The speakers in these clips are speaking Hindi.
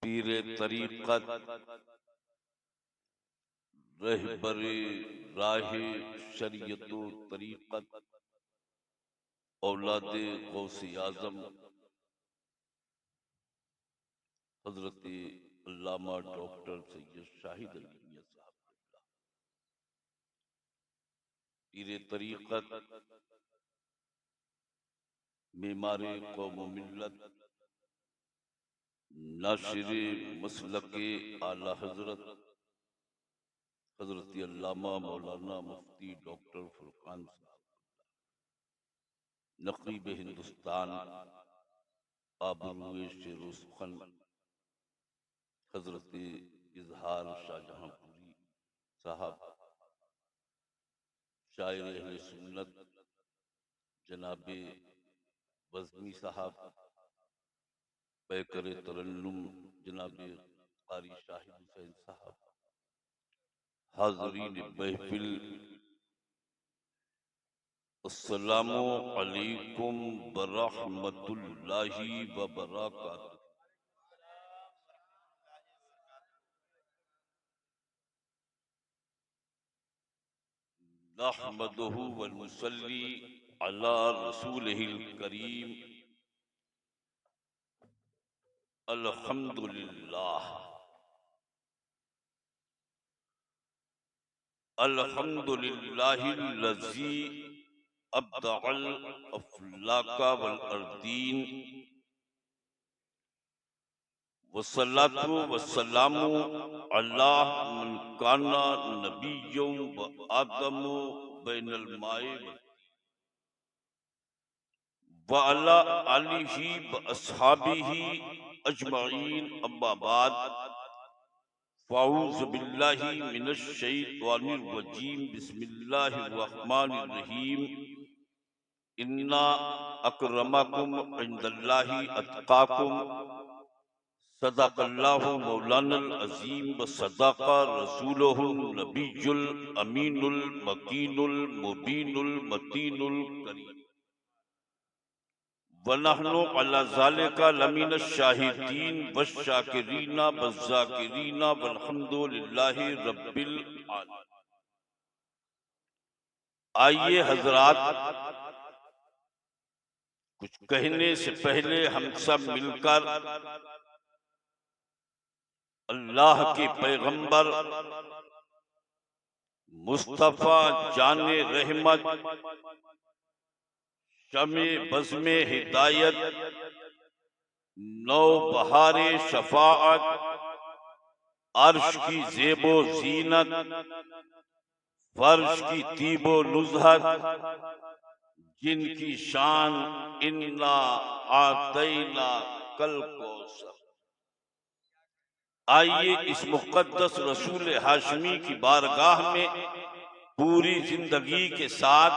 पीर तरीक़त रहबर राह शरीयत तरीक़त औलाद गौसे आज़म हजरत अल्लामा डॉक्टर सैयद शाहिद अली मियां साहब, पीर तरीक़त मेमारे कौम मिल्लत नाशिर मसलक आला हजरत हजरत अल्लामा मौलाना मुफ्ती डॉक्टर फुरकान साहब, नक़ीब हिंदुस्तान आबरूए शेर सुखन हजरत इजहार शाहजहांपुरी साहब, शायर अहले सुन्नत जनाबे बज़मी साहब, पैकर तरन्नुम जनाबे क़ारी शाहिद हुसैन साहब, हाज़रीन महफिल अस्सलामु अलैकुम बरहमतुल्लाहि व बरकातुहू। नहमदुहु व नुसल्ली अला रसूलिहिल करीम। अल्हम्दुलिल्लाह अल्हम्दुलिल्लाहिल्लज़ी अब्दअल अफ़लाका वल अर्दीन वस्सलातु वस्सलामु अला मन काना नबिय्युम व आदमु बैनल माए व अला आलिही व अस्हाबिही अजमईन, अम्मा बाद, फ़अऊज़ु बिल्लाहि मिनश शैतानिर रजीम, बिस्मिल्लाहिर रहमानिर रहीम। इन्ना अकरमकुम इंदल्लाहि अत्क़ाकुम, सदक़ल्लाहु मौलानल अज़ीम व सदक़ रसूलुहुन नबियुल अमीनुल मकीनुल मुबीनुल मतीनुल करीम। व नहनु अला ज़ालिका लमिनश शाहिदीन वश्शाकिरीना वज़्ज़ाकिरीना वल्हम्दुलिल्लाहि रब्बिल आलमीन। आइए हजरात, कुछ कहने से पहले हम सब मिलकर अल्लाह के पैगंबर मुस्तफा जाने रहमत शमे बज़्मे हिदायत नौ बहारे शफाअत अर्श की ज़ेबो ज़ीनत फर्श की तीबो नुज़हत जिनकी शान इन्ना आतैना कल कौसर। आइए इस मुक़द्दस रसूल हाशमी की बारगाह में पूरी जिंदगी के साथ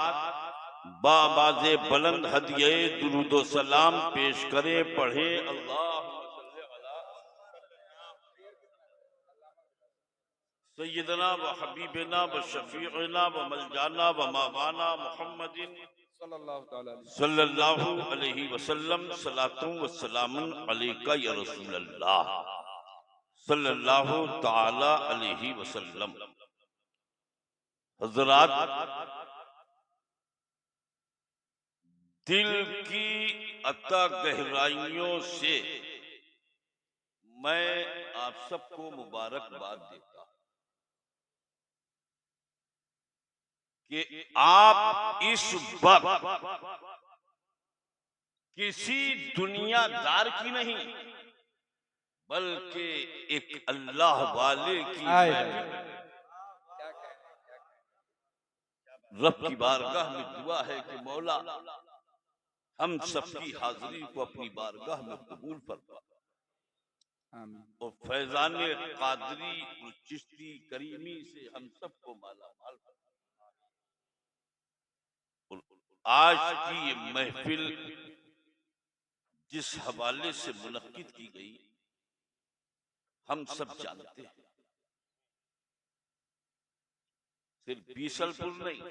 बाबाज़े बुलंद हदिये दुरूद व सलाम पेश करें। पढ़े सय्यदना व हबीबना व शफीअना व मलजाना व मवाना मुहम्मदिन सल्लल्लाहु अलैहि वसल्लम, सलातुम व सलामुन अलैका या रसूल अल्लाह सल्लल्लाहु ताला अलैहि वसल्लम। हज़रात, दिल की अता गहराइयों से मैं आप सबको मुबारकबाद देता हूं कि आप इस वक्त किसी दुनियादार की नहीं बल्कि एक अल्लाह वाले की रब की बारगाह में दुआ है कि मौला हम सबकी हाजिरी को अपनी बारगाह में कबूल फरमा और फैजान कादरी और चिश्ती करीमी से हम सबको माला माल फरमा। आज की ये महफिल जिस हवाले से मुनक्किद की गई हम सब जानते हैं, सिर्फ बीसलपुर नहीं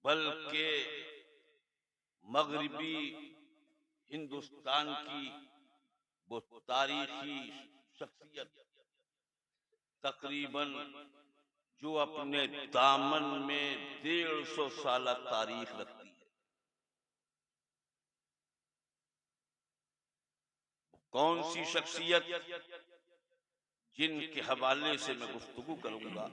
बल्कि मगरिबी हिंदुस्तान की वो तारीखी शख्सियत तकरीबन जो अपने दामन में 150 साल तारीख रखती है, कौन सी शख्सियत जिनके हवाले से मैं गुफ्तगू करूंगा,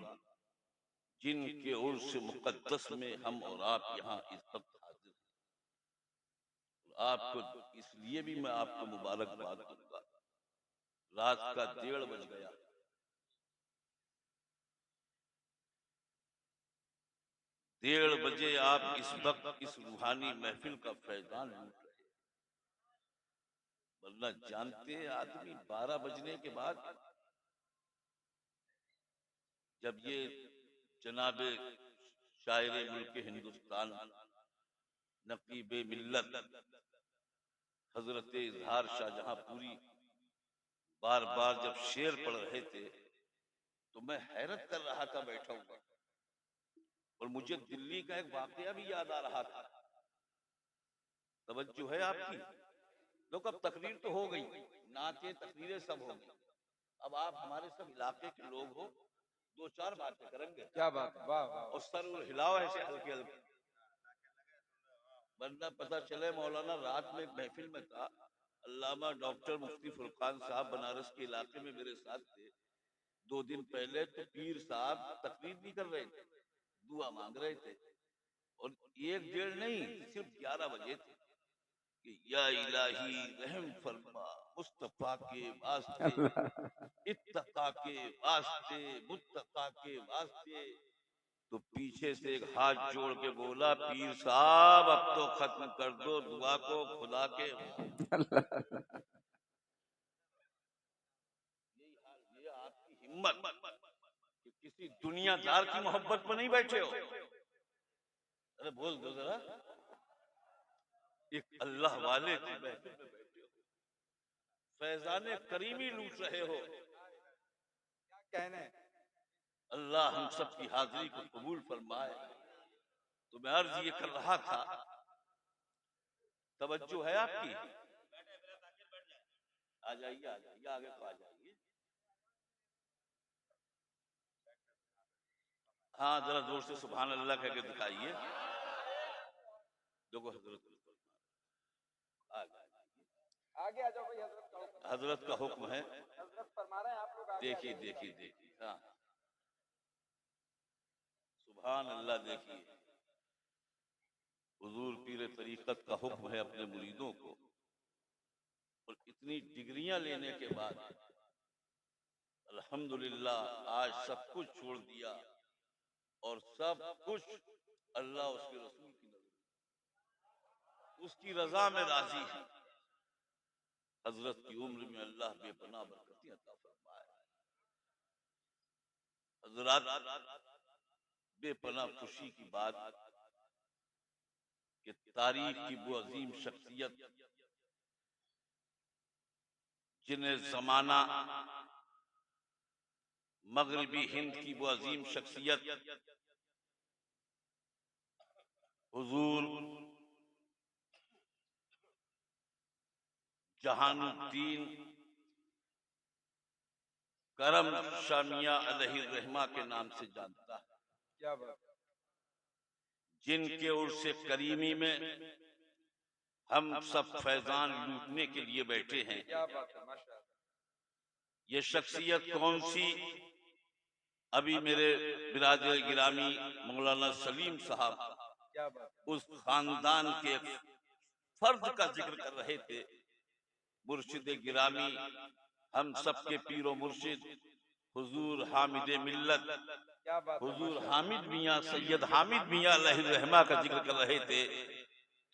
जिनके उर्स मुक़द्दस में हम और आप यहाँ इस वक्त हाजिर हैं। आपको इसलिए भी मैं आपको मुबारकबाद दूंगा। रात का 1:30 बज गया, डेढ़ बजे आप इस वक्त इस रूहानी महफिल का फैजान लूट रहे, वरना जानते आदमी 12 बजने के बाद जब ये जनाबे शायरे मुल्क हिंदुस्तान नकीबे मिल्लत हजरत इजहार शाहजहांपुरी बार बार जब शेर पढ़ रहे थे तो मैं हैरत कर रहा था बैठा हुआ, और मुझे दिल्ली का एक वाकया भी याद आ रहा था। तवज्जो है आपकी? लोग अब तकरीर तो हो गई, नाचे तकरीरें सब हो गई, अब आप हमारे सब इलाके के लोग हो, 2-4 बातें करेंगे। क्या बात, वाह वाह। और सर हिलाओ ऐसे हल्के हल्के, वरना पता चले मौलाना रात में एक महफिल में था, अल्लामा डॉक्टर मुफ्ती फुरकान साहब बनारस के इलाके में मेरे साथ थे 2 दिन पहले, तो पीर साहब तकरीर नहीं कर रहे थे, दुआ मांग रहे थे, और 1-1:30 नहीं, सिर्फ 11 बजे थे कि या इलाही रहम फरमा मुस्तफा के वास्ते, इत्तका के वास्ते, मुत्तका के वास्ते। तो पीछे से एक हाथ जोड़ के बोला, पीर साहब अब तो खत्म कर दो दुआ को खुदा के। ये आपकी हिम्मत कि किसी दुनियादार की मोहब्बत में नहीं बैठे हो। अरे बोल दो जरा, एक अल्लाह वाले की महफिल में बैठे हो, फैजाने करीमी लूट रहे हो। क्या कहने, अल्लाह हम सब की हाजिरी को कबूल फरमाए। तो मैं अर्ज ये कर रहा था, तवज्जो है आपकी? आ जाइए आ जाइए, आगे तो आ जाइए। हाँ जरा जोर से सुभान अल्लाह कह के दिखाइए। देखो हजरत आगे आ जाओ भाई, हजरत का हुक्म है, हजरत फरमा रहे हैं, आप लोग देखिए देखिए देखिए। हाँ सुभान अल्लाह। देखिए हुजूर पीर तरीकत का हुक्म है अपने मुरीदों को, और इतनी डिग्रियां लेने के बाद अल्हम्दुलिल्लाह आज सब कुछ छोड़ दिया, और सब कुछ अल्लाह उसके रसूल की नजर, उसकी रजा में राजी है। हजरत की उम्र में अल्लाह बेपनाह बरकतें अता फरमाए। हजरत बेपनाह खुशी की बात कि तारीख की वो अजीम शख्सियत जिन्हें जमाना मगरबी हिंद की वो अजीम शख्सियत हुजूर जहानुद्दीन करम शामिया अलैहिर्रहमा के नाम से जानता है। क्या बात, जिनके उर्स करीमी में हम सब फैजान लूटने के लिए बैठे हैं। क्या बात है, माशाअल्लाह। ये शख्सियत कौन सी? अभी मेरे बिरादर गिरामी मौलाना सलीम साहब क्या बात, उस खानदान के फर्द का जिक्र कर रहे थे। मुर्शिद गिरामी हम सबके पीरो मुर्शिद हुजूर हामिद मिल्लत क्या बात, हुजूर हामिद मियाँ सैयद हामिद मियाँ अलैहिर्रहमा का जिक्र कर रहे थे।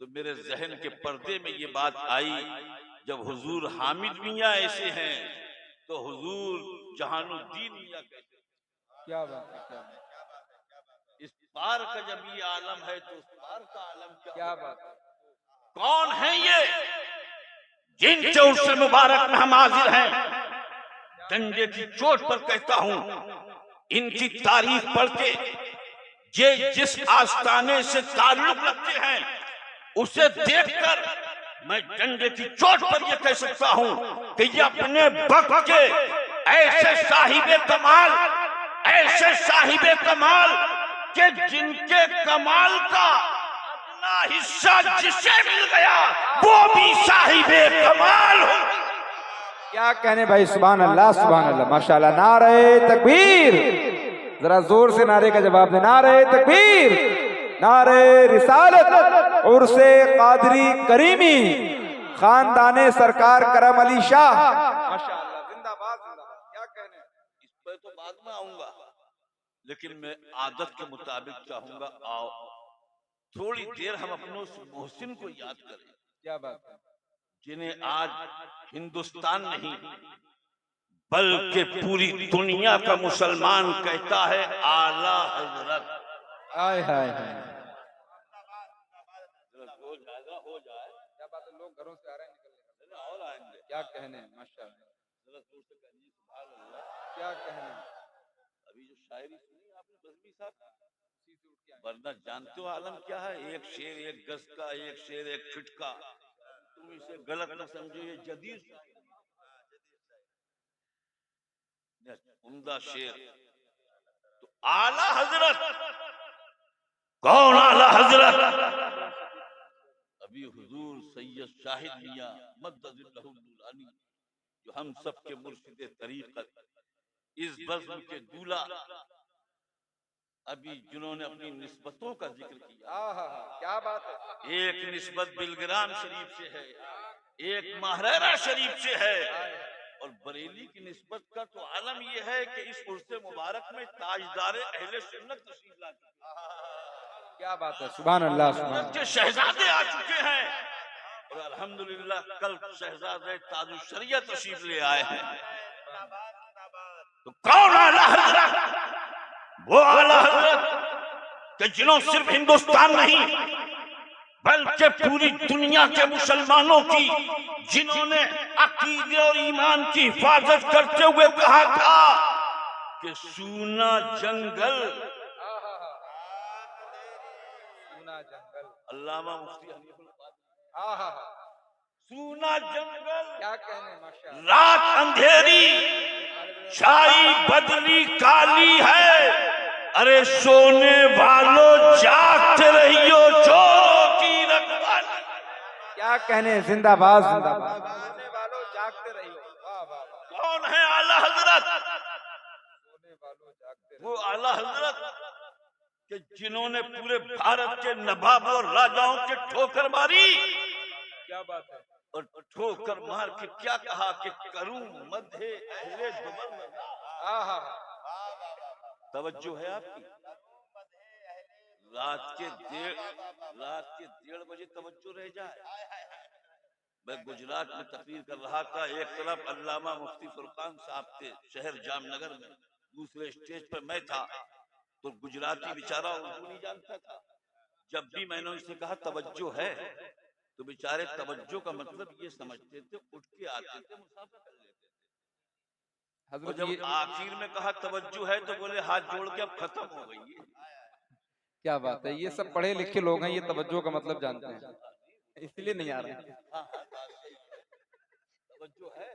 तो मेरे जहन के पर्दे में ये बात आई, जब हुजूर हामिद मियाँ ऐसे हैं तो हुजूर जहानुद्दीन मियाँ कैसे? क्या बात है, क्या बात, इस पार का जब ये आलम है तो उस पार का आलम क्या बात है। कौन है ये जिन चोट से मुबारक में हम हाजिर हैं? डंडे की चोट पर कहता हूं, इनकी तारीख पढ़ के ये जिस आस्ताने से ताल्लुक रखते हैं उसे देखकर मैं डंडे की चोट पर यह कह सकता हूं कि ये अपने वक्त के ऐसे साहिबे कमाल के जिनके कमाल का अपना हिस्सा जिसे मिल गया वो भी साहिबे कमाल हो। क्या कहने भाई, सुभान अल्लाह माशाल्लाह। नारे तकबीर, जरा जोर से नारे का जवाब दे। नारे तकबीर, नारे रिसालत, उर्से कादरी करीमी, खानदाने सरकार करम अली शाह माशाल्लाह, जिंदाबाद जिंदाबाद। क्या कहने, इस पर तो बाद में आऊंगा, लेकिन मैं आदत के मुताबिक चाहूंगा आओ थोड़ी देर हम अपने उस मोहसिन को याद करें। क्या बात है, जिन्हें आज हिंदुस्तान नहीं बल्कि पूरी दुनिया का मुसलमान कहता है आला हजरत। हाय हाय हाय, हो जाए क्या बात है, लोग घरों से आ रहे हैं निकलने और आएंगे। क्या कहने माशाल्लाह, क्या कहने। अभी जो शायरी सुनी आपने बज़मी साहब, वरना जानते हो आलम क्या है, एक शेर एक गज का, एक शेर एक फिट का। तुम इसे गलत न समझो, ये जदीद उम्दा शेर। तो आला हजरत कौन? आला हजरत अभी हुजूर सैयद शाहिद मियां मद्दजिल्लहु नूरानी, जो हम सब के मुर्शिद तरीक़त, इस बज़्म के दूल्हा, अभी जिन्होंने अपनी निस्बतों का जिक्र किया। क्या बात है, एक निस्बत बिलग्राम शरीफ से है, एक महरेरा शरीफ से है, और बरेली की निस्बत का तो आलम यह है कि इस उर्से मुबारक में ताजदारे अहले सुन्नत तशरीफ ला चुके। क्या बात है, सुभान अल्लाह सुभान के शहजादे आ चुके हैं, और अल्हम्दुलिल्लाह कल शहजादे ताजुल शरीयत तशरीफ ले आए हैं। तो कौन आला हजरत? वो आला हजरत कि जिन्होंने सिर्फ हिंदुस्तान नहीं बल्कि पूरी दुनिया के मुसलमानों की, जिन्होंने अकीदे और ईमान की हिफाजत करते हुए कहा था कि सूना जंगल, अल्लामा मुफ्ती हनीफुल कादिरी, सूना जंगल, क्या कहने माशाल्लाह, रात अंधेरी, छाई बदली काली है, अरे सोने वालों जागते रहियो चोरों की रखवाली। क्या कहने, जिंदाबाद जिंदाबाद, सोने वालों जागते रहियो। वाह वाह, कौन है आला हजरत? सोने वालों जागते वो आला हजरत कि जिन्होंने पूरे भारत के नवाब और राजाओं के ठोकर मारी। क्या बात है, और ठोकर मार के क्या कहा कि करूं मध्य अहले दुबल। तवज्जो है आपकी? रात के 1:30 बजे तवज्जो रह जाए। मैं गुजरात में तकरीर कर रहा था, एक तरफ अल्लामा मुफ्ती फुरकान साहब थे शहर जामनगर में, दूसरे स्टेज पर मैं था। तो गुजराती बेचारा उर्दू नहीं जानता था। जब भी मैंने उससे कहा तवज्जो है, तो बेचारे तवज्जो का मतलब ये समझते थे उठ के आते थे, मुसाफा कर लेते थे। और जब आखिर में कहा तवज्जो है तो बोले हाथ जोड़ के अब खत्म हो गई है। क्या बात है, ये सब पढ़े लिखे लोग हैं, ये तवज्जो का मतलब जानते हैं, इसलिए नहीं आ रहे हैं। तवज्जो है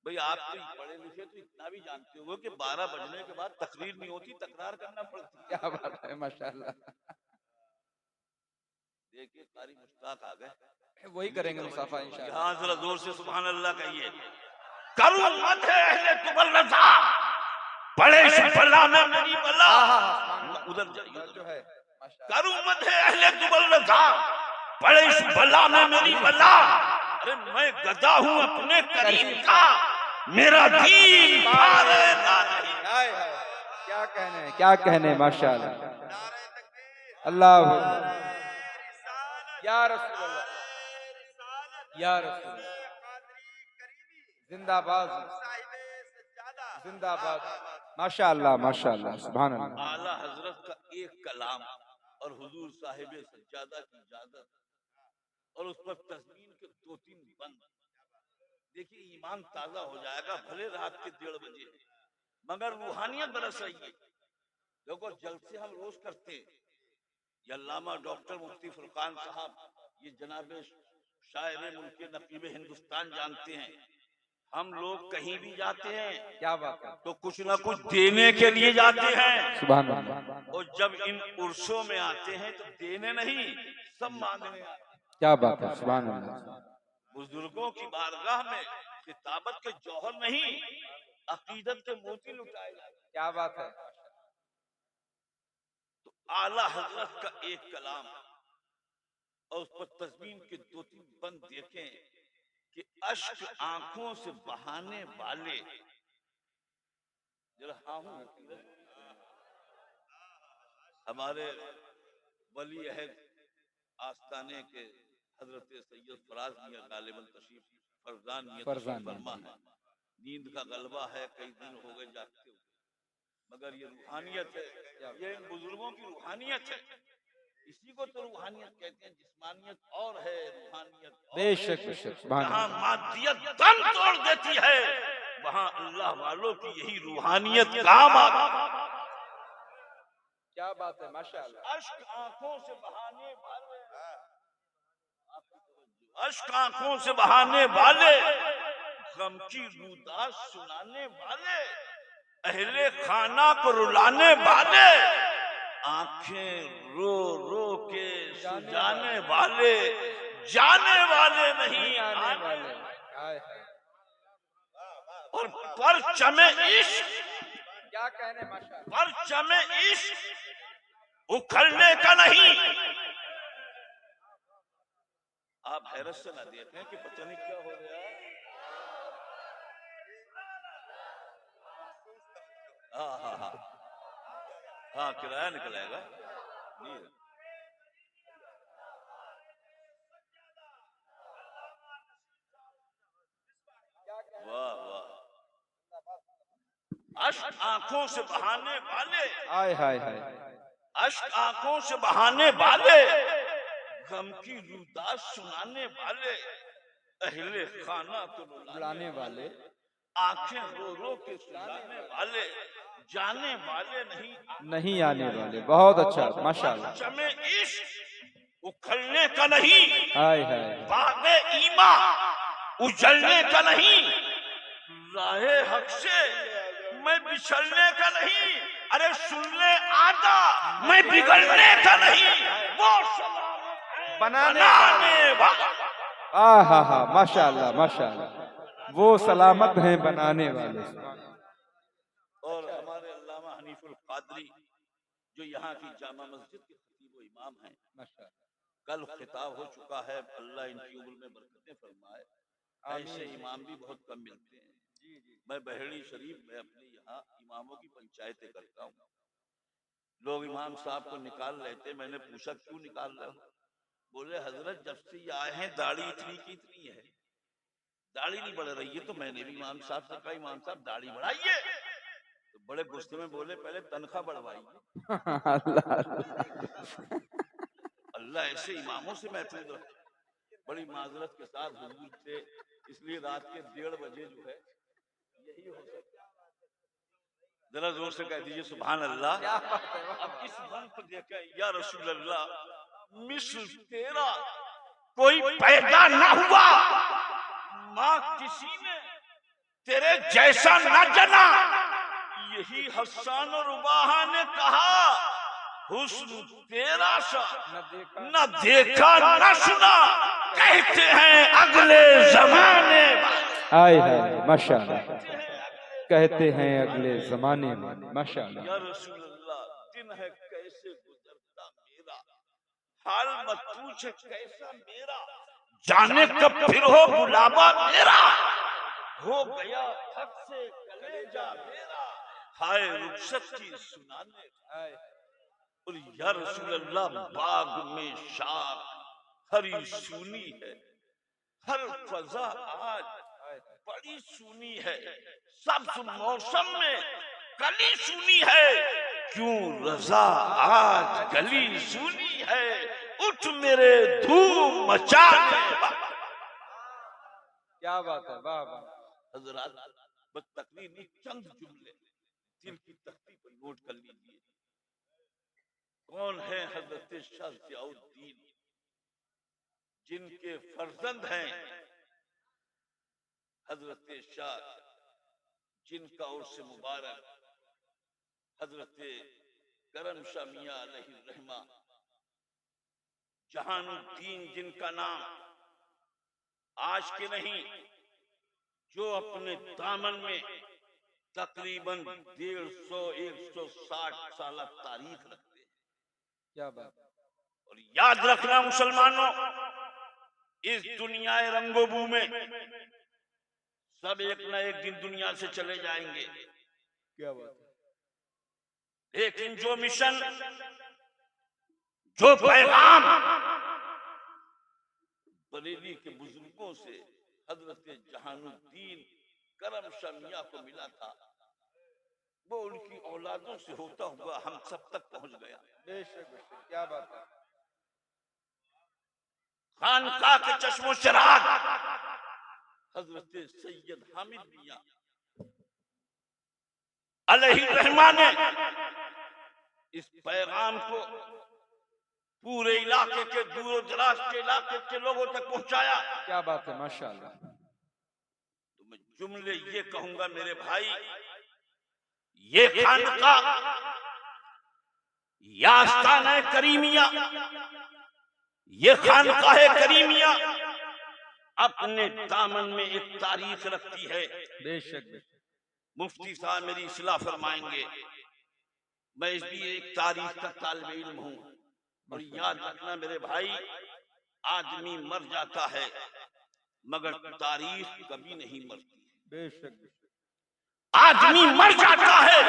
भाई, आप तो पढ़े लिखे तो इतना भी जानते हो कि 12 बजने के बाद तकरीर नहीं होती, तकरार करना पड़ती। क्या बात है माशाल्लाह, देखिए कारी मुश्ताक आ गए, वही करेंगे मुसाफा इंशाअल्लाह। यहाँ जरा जोर से सुभान अल्लाह कहिए। करूं मत है अहले तुबल रजा, बड़े बला में मेरी बला। उधर जाइए जो है करूं मत है अहले तुबल रजा, बड़े बला में मेरी बला। अरे मैं गदा हूँ अपने करीम का, मेरा दीन पारे ना नहीं। क्या कहने माशाल्लाह, अल्लाह या रसूल अल्लाह, या रसूल जिंदाबाद जिंदाबाद, माशाल्लाह माशाल्लाह, सुभान अल्लाह। आला हजरत का एक कलाम और हुजूर साहिब सज्जादा की इजाजत और उस पर तस्मीन के 2-3 बंद, देखिए ईमान ताजा हो जाएगा। भले रात के 1:30 बजे, मगर रूहानियत बरस रही है। देखो जलसे हम रोज करते हैं, ये अल्लामा डॉक्टर मुफ्ती फुरकान साहब, ये जनाब शायर मुल्क नकीब हिंदुस्तान जानते हैं, हम लोग कहीं भी जाते हैं क्या बात है, तो कुछ ना कुछ देने के लिए जाते हैं, सुभान अल्लाह, और जब इन उर्सों में आते हैं तो देने नहीं, सब मांगने आते हैं। क्या बात है, सुभान अल्लाह, बुजुर्गों की बारगाह में किताबत के जौहर नहीं, अकीदत के मोती लुटाए जाते हैं। क्या बात है, तो आला हजरत का एक कलाम और उस पर तस्वीर के 2-3 बंद देखें कि अश्क आंखों से बहाने वाले, जरा हाँ हूं, हमारे वली अहद आस्ताने के हजरत सैयद फराज मियां गालिबन तशरीफ फरजान मियां तशरीफ फरमा है। नींद का गलबा है, कई दिन हो गए जागते हुए, मगर ये रूहानियत है, ये इन बुजुर्गों की रूहानियत है। इसी को तो रूहानियत कहते हैं, जिस्मानियत और है, रूहानियत और बेशक है। बेशक, सुभान जहाँ अल्लाह, मादियत दम तोड़ देती है, वहाँ अल्लाह वालों की यही रूहानियत काम आती है। क्या बात है, माशाअल्लाह, अश्क आंखों से बहाने वाले, अश्क आंखों से बहाने वाले, गम की रुदास सुनाने वाले, अहले खाना को रुलाने वाले, आंखें रो रो के सुजाने वाले, जाने वाले नहीं आने वाले, हाय हाय, और परचमे इश्क, क्या कहने, माशाअल्लाह, परचमे इश्क उखड़ने का नहीं। आप हैरत से ना देखें कि पता नहीं क्या हो रहा है। हाँ हाँ हाँ हाँ, किराया निकलेगा जी। वाह वाह, अश्क आंखों से बहाने वाले, हाय हाय हाय, अश्क आंखों से बहाने वाले, गम की रुदास सुनाने वाले, अहले खाना को बुलाने वाले, आंखें रो रो के सुलाने वाले, जाने वाले नहीं आने वाले, बहुत अच्छा, माशाअल्लाह, चमे इश्क उखड़ने का नहीं, हाय हाय, बागे ईमा उजलने का नहीं, राहे हक से मैं बिछड़ने का नहीं, अरे सुनने आता मैं बिगड़ने का नहीं, वो बनाने वाला। हा हा, माशाअल्लाह माशाअल्लाह, वो सलामत हैं बनाने वाले। और हमारे अल्लामा हनीफुल कादरी जो यहाँ की जामा मस्जिद के खतीब व इमाम हैं, कल खिताब हो चुका है, अल्लाह इनकी उम्र में बरकतें फरमाए। ऐसे इमाम भी बहुत कम मिलते हैं। मैं बहेड़ी शरीफ में अपने यहाँ इमामों की पंचायतें करता हूँ। लोग इमाम साहब को निकाल लेते, मैंने पूछा क्यों निकाल रहे हो? बोले हजरत जब से ये आए हैं दाढ़ी इतनी की इतनी है, दाढ़ी नहीं बढ़ रही है। तो मैंने भी इमाम साहब से कहा इमाम साहब दाढ़ी बढ़ाइए। तो बड़े गुस्से में बोले पहले तनख्वाह बढ़वाइए। अल्लाह ऐसे इमामों से महफूज रखे। बड़ी माजरत के साथ हुजूर से, इसलिए रात के 1:30 बजे जो है यही हो सकता है। जरा जोर से कह दीजिए सुभान अल्लाह। अब इस मन पर देखें, या रसूल अल्लाह मिस्ल तेरा कोई पैदा ना हुआ, माँ किसी ने तेरे जैसा ना जना। यही हसन और रुबाहा ने कहा, हुस्न तेरा सा न देखा न सुना, कहते हैं अगले जमाने। हाय हाय, माशाअल्लाह, कहते हैं अगले जमाने में, माशाअल्लाह। या रसूल अल्लाह दिन है कैसे गुजरता मेरा, हाल मत पूछ कैसा मेरा, जाने कब फिर हो बुलावा मेरा, हो गया हक से कलेजा मेरा, हाय रुखसत की सुनाने। और या रसूल अल्लाह बाग में शाख हरी सूनी है, हर फजा आज बड़ी सूनी है, सब मौसम में कली सूनी है, क्यों रजा आज गली सूनी है, उठ मेरे धूम मचाने। क्या बात है, वाह वाह। हजरात बस तकरीर नहीं, चंद जुमले दिल की तख्ती पर नोट कर लीजिए। कौन है हजरत शाह ज़ियाउद्दीन जिनके फर्जंद हैं हजरत शाह, जिनका उर्स मुबारक हजरत करम शाह मियां अलैहि रहमा, जहानुद्दीन जिनका नाम आज के नहीं, जो अपने दामन में तकरीबन 150-160 साल तारीख रखते हैं। क्या बात। और याद रखना मुसलमानों, इस दुनिया रंगोबू में सब एक न एक दिन दुनिया से चले जाएंगे। क्या बात। लेकिन जो मिशन, जो पैगाम बरेली के बुजुर्गों से हजरत जहानुद्दीन करम शाह मियां को मिला था, वो उनकी औलादों से होता हुआ हम सब तक पहुंच गया। बेशक बेशक, क्या बात है। खानकाह के चश्मो चराग हजरत सैयद हामिद मियां अलैहि रहमा ने इस पैगाम को पूरे इलाके के दूर दराज के इलाके के लोगों तक पहुंचाया। क्या बात है, माशाअल्लाह। तो मैं जुमले ये कहूंगा मेरे भाई, ये खानकाह, ये आस्ताना करीमिया, ये खानकाह करीमिया अपने दामन में एक तारीख रखती है। बेशक। मुफ्ती साहब मेरी इस्लाह फरमाएंगे, मैं इसकी एक तारीख का तालिब इल्म हूँ। और याद रखना मेरे भाई, आदमी मर जाता है मगर तारीख कभी नहीं मरती। बेशक। आदमी मर जाता है,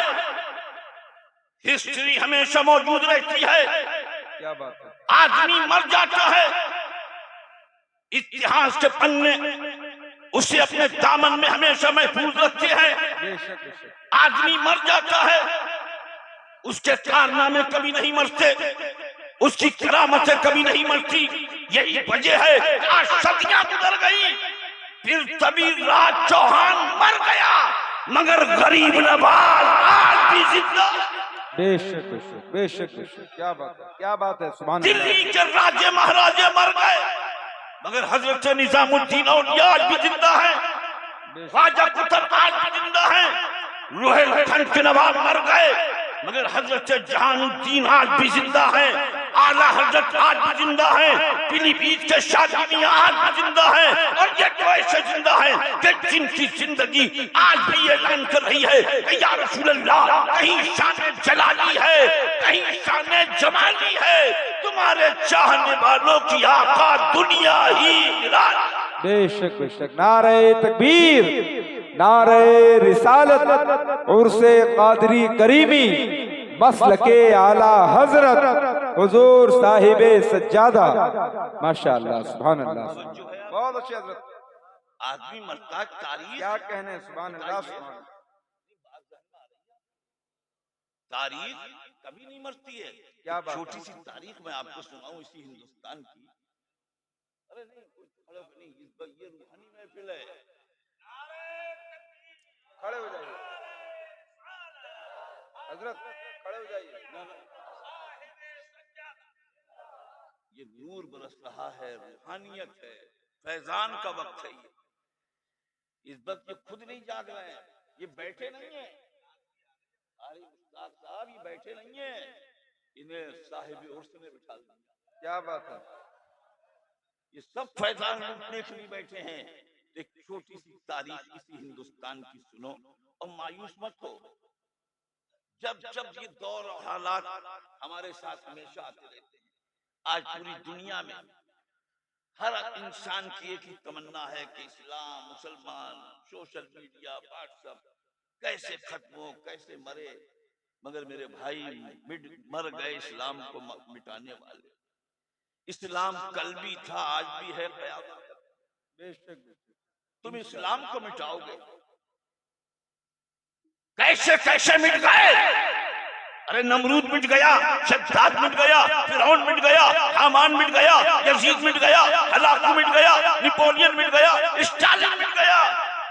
हिस्ट्री हमेशा मौजूद रहती है। क्या बात है। आदमी मर जाता है, इतिहास के पन्ने उसे अपने दामन में हमेशा महफूज रखते हैं। बेशक बेशक। आदमी मर जाता है, उसके कारनामे कभी नहीं मरते, उसकी करामतें कभी नहीं मरती। यही वजह है आज सदियां गुजर गई, फिर तभी राज चौहान मर गया मगर गरीब नवाज आज भी जिंदा। बेशक बेशक बेशक बेशक, क्या बात है, क्या बात है, सुभान अल्लाह। दिल्ली के राजे महाराजे मर गए मगर हजरत निजामुद्दीन औलिया आज भी जिंदा है, ख्वाजा कुतुब आज भी जिंदा है, रोहिलखंड के नवाब मर गए मगर हजरत जहानुद्दीन आज भी जिंदा है, आला हजरत आज भी जिंदा है, पीलीभीत के शादी मियां आज भी जिंदा है। और ये तो ऐसे जिंदा है कि जिनकी जिंदगी आज भी ऐलान कर रही है कि या रसूल अल्लाह, कहीं शान जलाली है, कहीं शान जमाली है, तुम्हारे चाहने वालों की आका दुनिया ही निराली। बेशक बेशक। नारे तकबीर, नारे रिसालत, उर्से कादरी करीमी, मसलके आला हजरत हुजूर साहिबे सज्जादा। माशाअल्लाह, सुभान अल्लाह, बहुत अच्छे हजरत। आदमी मरता, तारीख क्या कहने, सुभान अल्लाह, सुभान। तारीख कभी नहीं मरती है। क्या बात। छोटी सी तारीख मैं आपको सुनाऊं इसी हिंदुस्तान की। अरे नहीं, कोई खड़े नहीं, ये रूहानी महफिल है। खड़े हो जाइए हजरत, खड़े हो जाइए। ये नूर बरस रहा है, रूहानियत है, फैजान का वक्त है। ये इस वक्त ये खुद नहीं जाग रहे हैं, ये बैठे नहीं है। अरे उस्ताद साहब ये बैठे नहीं है, इन्हें साहिब उर्स ने बिठा दिया। क्या बात है। ये सब फैजान लूटने के लिए बैठे हैं। एक छोटी सी तारीख इसी हिंदुस्तान की सुनो और मायूस मत हो। जब जब ये दौर और हालात हमारे साथ हमेशा आते रहते हैं। आज पूरी दुनिया में हर इंसान की एक ही तमन्ना है कि इस्लाम, मुसलमान, सोशल मीडिया, व्हाट्सएप कैसे खत्म हो, कैसे मरे। मगर मेरे भाई मर गए इस्लाम को मिटाने वाले। इस्लाम कल भी था, आज भी है, क़यामत तक। बेशक। तुम इस्लाम को मिटाओगे, कैसे कैसे मिट गए। अरे नमरूद मिट गया, शद्दाद मिट गया, फिरौन मिट गया, हामान मिट गया, यजीद मिट गया, हलाकू मिट गया, नेपोलियन मिट गया, स्टालिन मिट गया।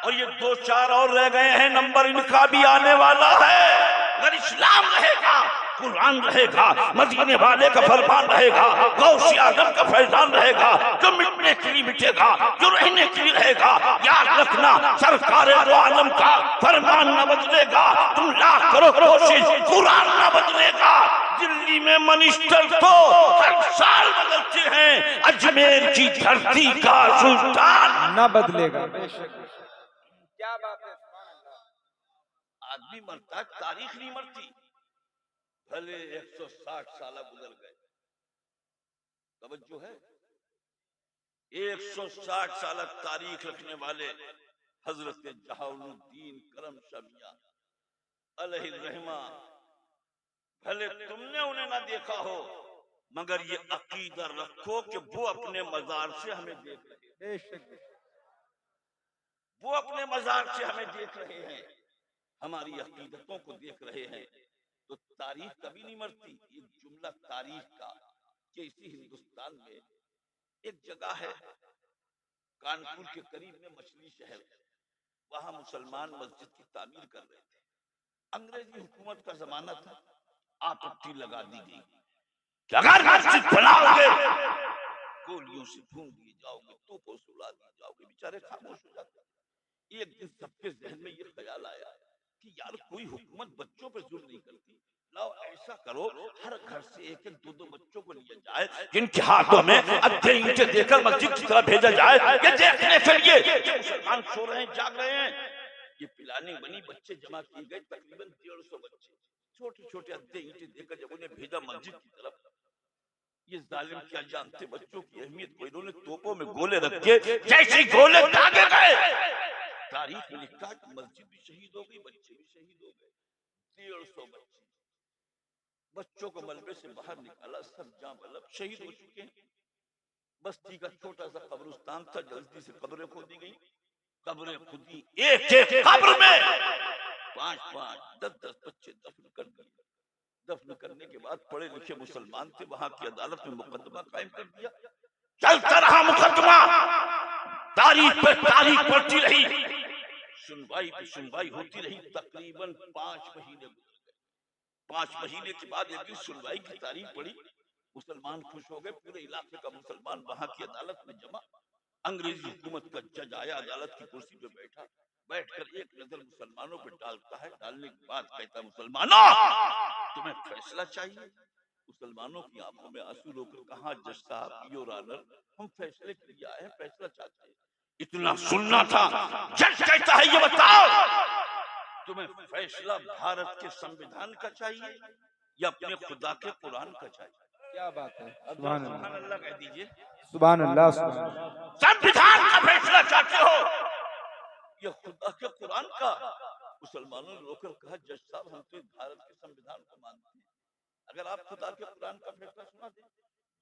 और ये 2-4 और रह गए हैं, नंबर इनका भी आने वाला है। अगर इस्लाम रहेगा, कुरान रहेगा, मदीने वाले का फरमान रहेगा, गौसे आजम का फैजान रहेगा, तो के लिए मिटेगा, जो रहने के लिए रहेगा। याद रखना सरकार दो आलम का फरमान न बदलेगा, तुम लाख करो कोशिश कुरान न बदलेगा। दिल्ली में मिनिस्टर तो हर साल बदलते हैं, अजमेर की धरती का सुल्तान न बदलेगा। क्या बात है, आदमी मरता, तारीख नहीं मरती। भले 160 साल गुजर गए, तवज्जो है, 160 साल तारीख रखने वाले हजरत जहाउद्दीन करम शमिया अलैहिर्रहमा, भले तुमने उन्हें ना देखा हो, मगर ये अकीदा रखो कि वो अपने मजार से हमें देख रहे हैं, वो अपने मजार से हमें देख रहे हैं, हमारी अकीदतों को देख रहे हैं। तो तारीख कभी नहीं मरती। एक जुमला तारीख का कि इसी हिंदुस्तान में एक जगह है कानपुर के करीब में मछली शहर, वहां मुसलमान मस्जिद की तामीर कर रहे थे। अंग्रेजी हुकूमत का जमाना था, आपत्ति लगा दी गई कि अगर मस्जिद बनाओगे गोलियों से भून दिए जाओगे, तोपों से उड़ा दिए जाओगे। बेचारे खामोश हो जाते। एक दिन सबके जहन में ये ख्याल आया कि यार कोई हुकूमत बच्चों पे जुल्म नहीं करती, लाओ ऐसा करो हर घर से एक एक दो दो बच्चों को लिया जाए, जिनके हाथों में अद्धे ईंटें देकर मस्जिद की तरफ भेजा जाए, ये देखने के लिए कि मुसलमान सो रहे हैं, जाग रहे हैं। ये प्लानिंग बनी, बच्चे जमा किए गए, तकरीबन 150 बच्चे, छोटे छोटे अद्धे ईंटें देकर जब उन्हें भेजा मस्जिद की तरफ। ये जालिम क्या जानते बच्चों की अहमियत को, इन्होंने तोपों में गोले रख के जैसे गोले दागे गए। तारीख में लिखा कि मस्जिद भी शहीद हो गई, बच्चे भी शहीद हो गए। 150 बच्चे, बच्चों को मलबे से बाहर निकाला, सब जान बलब शहीद हो चुके हैं। बस्ती का छोटा सा कब्रिस्तान था, जल्दी से कब्रें खोदी गई। कब्रें खुदी, एक एक कब्र में 5-5, 10-10 बच्चे दफन कर दिए। दफन करने के बाद पढ़े लिखे मुसलमान थे, वहां की अदालत में मुकदमा कायम कर दिया। चलता रहा मुकदमा, तारीख पे तारीख पड़ती रही, सुनवाई पे सुनवाई होती रही। तकरीबन 5 महीने गुजर गए। 5 महीने के बाद एक दिन सुनवाई की तारीख पड़ी। मुसलमान खुश हो गए, पूरे इलाके का मुसलमान वहां की अदालत में जमा। अंग्रेजी हुकूमत का जज आया, अदालत की कुर्सी पे बैठा, बैठकर एक नजर मुसलमानों पे डालता है। डालने के बाद कहता है, मुसलमानों तुम्हें फैसला चाहिए। मुसलमानों की आंखों में आंसू रोकर कहा, जज साहब योर ऑनर, हम फैसले के लिए आए हैं, फैसला चाहते हैं। इतना सुनना था। जज कहता है, ये बताओ तुम्हें फैसला भारत के संविधान का चाहिए या अपने खुदा के कुरान का चाहिए? क्या बात है, सुभान अल्लाह कह दीजिए, सुभान अल्लाह। संविधान का फैसला चाहते हो या खुदा के कुरान का? मुसलमानों ने रोकर कहा, जज साहब हम तो भारत के संविधान को मानते हैं, अगर आप खुदा के कुरान का फैसला सुना दें।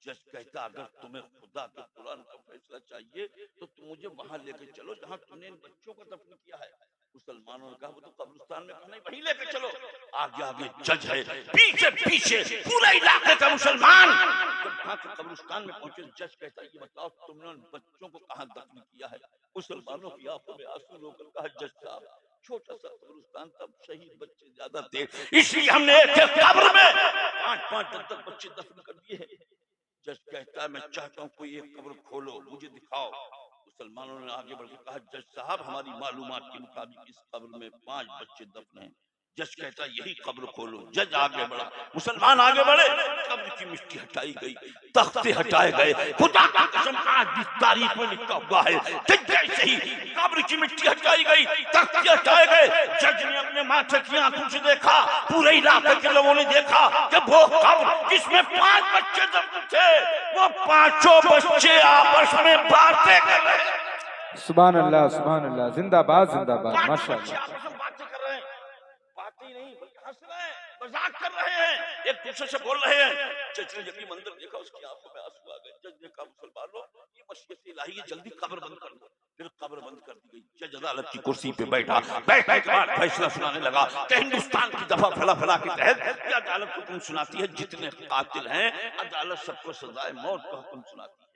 जज कहता, अगर तुम्हें खुदा के कुरान का फैसला चाहिए तो तुम मुझे वहां लेकर चलो जहां तुमने इन बच्चों को दफन किया है। मुसलमानों ने कहा, वो तो कब्रिस्तान में नहीं, वहीं लेकर चलो। आगे आगे जज है, पीछे पीछे पूरा इलाके का मुसलमान। जब वहां के कब्रिस्तान में पहुंचे, जज कहता, ये बताओ तुमने उन बच्चों को कहां दफन किया है? मुसलमानों की आंखों में आंसू रोकर कहा, जज साहब छोटा सा कब्रिस्तान था, शहीद बच्चे ज्यादा थे, इसलिए हमने एक कब्र में 5-5, 10-10 बच्चे दफन कर दिए हैं। जज कहता है, मैं चाहता हूँ कोई एक कब्र खोलो, मुझे दिखाओ। मुसलमानों ने आगे बढ़कर कहा, जज साहब हमारी मालूमात के मुताबिक इस कब्र में 5 बच्चे दफन हैं। जज कहता है, यही कब्र खोलो। जज आगे बढ़ा, मुसलमान आगे बढ़े, कब्र की मिट्टी हटाई गई, तख्ते हटाए गए। खुदा की कसम आज भी तारीख में लिखा हुआ है, जैसे ही कब्र की मिट्टी हटाई गई, तख्ते हटाए गए, जज ने अपने माथे की आंखों से देखा, पूरे इलाके के लोगों ने देखा कि वो कब्र जिसमें 5 बच्चे दफन थे, वो 5 बच्चे आपस में बातें कर रहे हैं। सुभान अल्लाह, सुभान अल्लाह, जिंदाबाद जिंदाबाद, माशाअल्लाह। बातें कर रहे हैं, बातें ही नहीं बल्कि हंस रहे हैं, मजाक कर रहे हैं, एक दूसरे से बोल रहे हैं। जज ने जब ये मंजर देखा, उसकी आंखों में आंसू आ गए। जज ने कहा, मुसलमानों ये मशीयत इलाही है, जल्दी कब्र बंद कर दो। फिर कब्र बंद कर दी गई। जज अदालत की कुर्सी पे बैठा, बैठने के बाद फैसला सुनाने लगा कि हिंदुस्तान की दफा फला के तहत ये अदालत हुक्म सुनाती है, जितने कातिल हैं अदालत सबको सजाए मौत का हुक्म सुनाती है।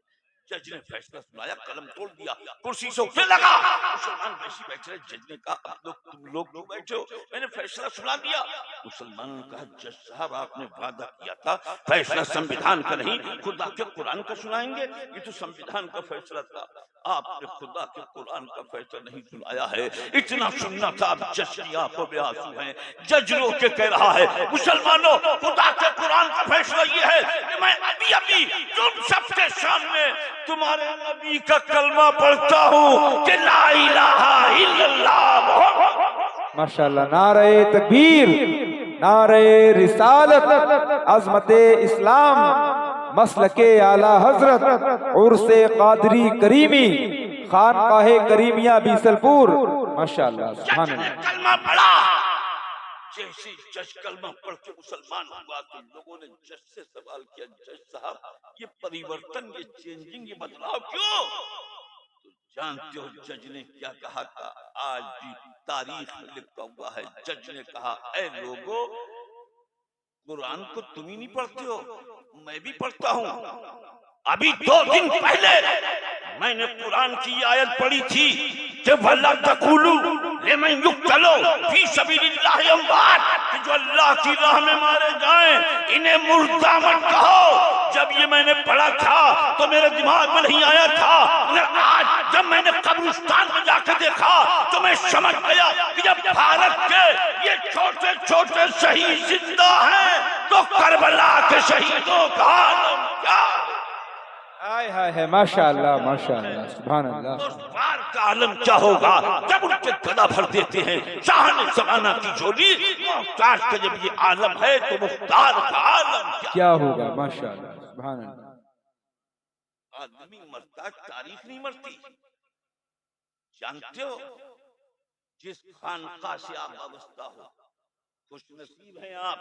जज ने फैसला सुनाया, कलम तोड़ दिया, कुर्सी से उठने लगा। मुसलमान वैसे बैठे रहे। जज ने कहा, तुम लोग क्यों बैठे हो? मैंने फैसला सुना दिया। मुसलमानों ने कहा जज साहब आपने वादा किया था फैसला संविधान का नहीं खुदा के कुरान का सुनाएंगे, ये तो संविधान का फैसला था, आपने खुदा के कुरान का फैसला नहीं सुनाया है। इतना सुनना था, अब जज की आंखों में आंसू हैं, जज रो के कह रहा है मुसलमानों खुदा के कुरान का फैसला ये है कि मैं अभी अभी तुम सबके सामने तुम्हारे नबी का कलमा पढ़ता हूँ कि ला इलाहा इल्लल्लाह। माशाअल्लाह, नारे तकबीर, नारे रिसालत, अज़मते इस्लाम, मसलके आला हजरत, उर्से कादरी करीमी, खानकाहे करीमिया बीसलपुर। माशाअल्लाह, सुभान अल्लाह। कलमा पढ़ा, जैसे जज कलमा पढ़ के मुसलमान हुआ तो लोगों ने जज से सवाल किया, जज साहब ये परिवर्तन, ये चेंजिंग, ये बदलाव क्यों? तो जानते हो जज ने क्या कहा था? आज भी तारीख में लिखा हुआ है, जज ने कहा ऐ लोगों, कुरान को तुम ही नहीं पढ़ते हो, मैं भी पढ़ता हूँ। अभी 2 दिन पहले मैंने कुरान की आयत पढ़ी थी कि वल्ला तकुलू लिमन युक्तलो फी सबीलिल्लाह अमवात, कि जो अल्लाह की राह में मारे जाएं इन्हें मुर्दा मत कहो। जब ये मैंने पढ़ा था तो मेरे दिमाग में नहीं आया था, आज जब मैंने कब्रिस्तान में जाकर देखा तो मैं समझ गया कि जब भारत के ये छोटे छोटे शहीद जिंदा हैं तो करबला के शहीदों का आलम क्या? हाय हाय है, माशाअल्लाह माशाअल्लाह, सुभान अल्लाह। उस बार का आलम क्या होगा जब उनके गला भर देते हैं शाह जमाना की झोली, मुख्तार का जब ये आलम है तो मुख्तार का आलम क्या होगा? माशाअल्लाह, सुभान अल्लाह। आदमी मरता, तारीख नहीं मरती। जानते हो जिस खानका से आप वाबस्ता हो, खुशनसीब हैं आप।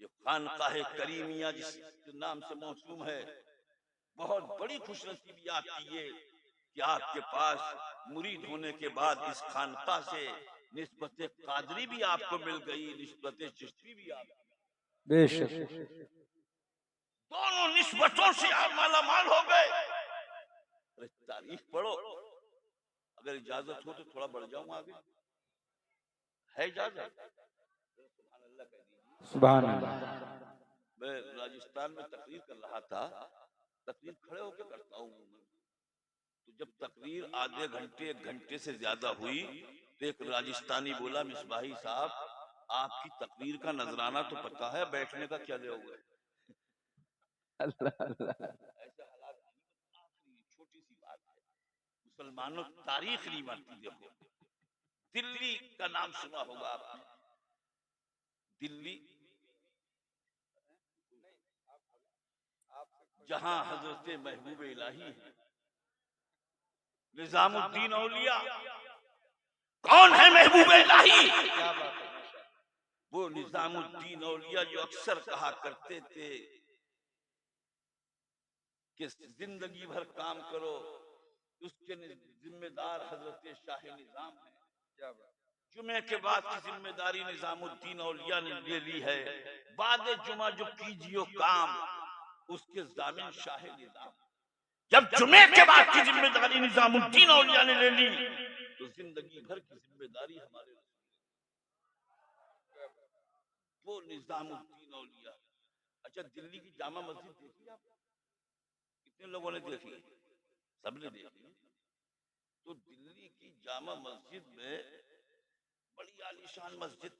ये खानकाह करीमिया जिस नाम से मौसूम है, बहुत बड़ी खुशनसीबी आपकी ये कि आपके पास मुरीद होने के बाद इस खानका से निस्बत कादरी भी आपको मिल गई, निस्बत चिश्ती भी आप, बेशक दोनों निस्बतों से आप मालामाल हो गए। अरे तारीख पढ़ो, अगर इजाजत हो तो थोड़ा बढ़ जाऊं आगे, है इजाजत? सुभान अल्लाह। मैं राजस्थान में तकरीर कर रहा था, तकरीर खड़े होकर करता हूँ, तो जब तकरीर आधे घंटे 1 घंटे से ज्यादा हुई तो एक राजस्थानी बोला, मिसबाही साहब आपकी तकरीर का नजराना तो पता है, बैठने का क्या ले हुआ है? अल्लाह अल्लाह। ऐसा हालात, छोटी सी बात है, मुसलमानों तारीख नहीं मानती। देखो दिल्ली का नाम सुना होगा आपने, दिल्ली जहां हजरत महबूब इलाही है, निजामुद्दीन औलिया। कौन है महबूब इलाही? वो निजामुद्दीन औलिया जो अक्सर कहा करते थे कि जिंदगी भर काम करो, उसके जिम्मेदार हजरत शाह निजाम है। जुमे के बाद की जिम्मेदारी निजामुद्दीन औलिया ने ले ली है, बाद जुमा जो कीजियो काम उसके जामिन शाह निजाम। जब जुमे के बाद की जिम्मेदारी निजामुद्दीन औलिया ने ले ली तो जिंदगी भर की जिम्मेदारी हमारे वो निजामुद्दीन औलिया। अच्छा, दिल्ली की जामा मस्जिद देखी आप? कितने लोगों ने देखी? सबने देखी। तो दिल्ली की जामा मस्जिद में बड़ी आलीशान मस्जिद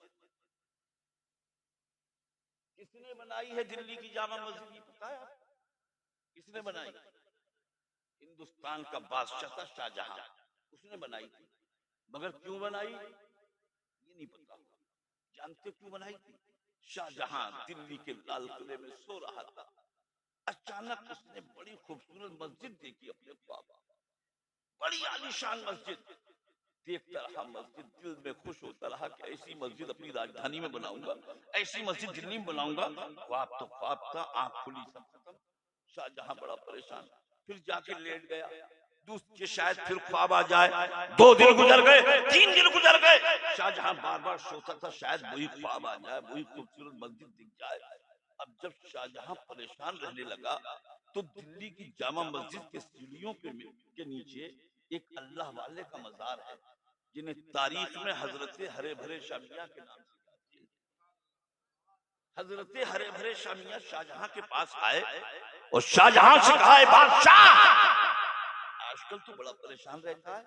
किसने बनाई है? दिल्ली की जामा मस्जिद ये पता है? किसने बनाई? हिंदुस्तान का बादशाह था शाहजहां, उसने बनाई थी। मगर क्यों बनाई ये नहीं पता। जानते क्यों बनाई थी? शाहजहां दिल्ली के लाल किले में सो रहा था, अचानक उसने बड़ी खूबसूरत मस्जिद देखी अपने ख्वाब, बड़ी आलीशान मस्जिद देखता रहा, मस्जिद दिल में खुश होता रहा कि ऐसी मस्जिद अपनी राजधानी में बनाऊंगा, ऐसी मस्जिद दिल्ली में बनाऊंगा। ख्वाब तो ख्वाब था, आंख खुली सब खत्म। शाहजहां बड़ा परेशान, फिर जाके लेट गया, दूसरे शायद फिर ख्वाब आ जाए। 2 दिन गुजर गए, 3 दिन गुजर गए, शाहजहां बार बार सोचता था शायद वही ख्वाब आ जाए, वही खूबसूरत मस्जिद दिख जाए। अब जब शाहजहां परेशान रहने लगा तो दिल्ली की जामा मस्जिद के सीढ़ियों के नीचे एक अल्लाह वाले का मजार है, जिन्हें तारीख में हजरत हरे भरे शाह मियां के नाम से हजरत हरे भरे शामियां शाहजहां के पास आए और शाहजहां से कहा, बादशाह आजकल तो बड़ा परेशान रहता है,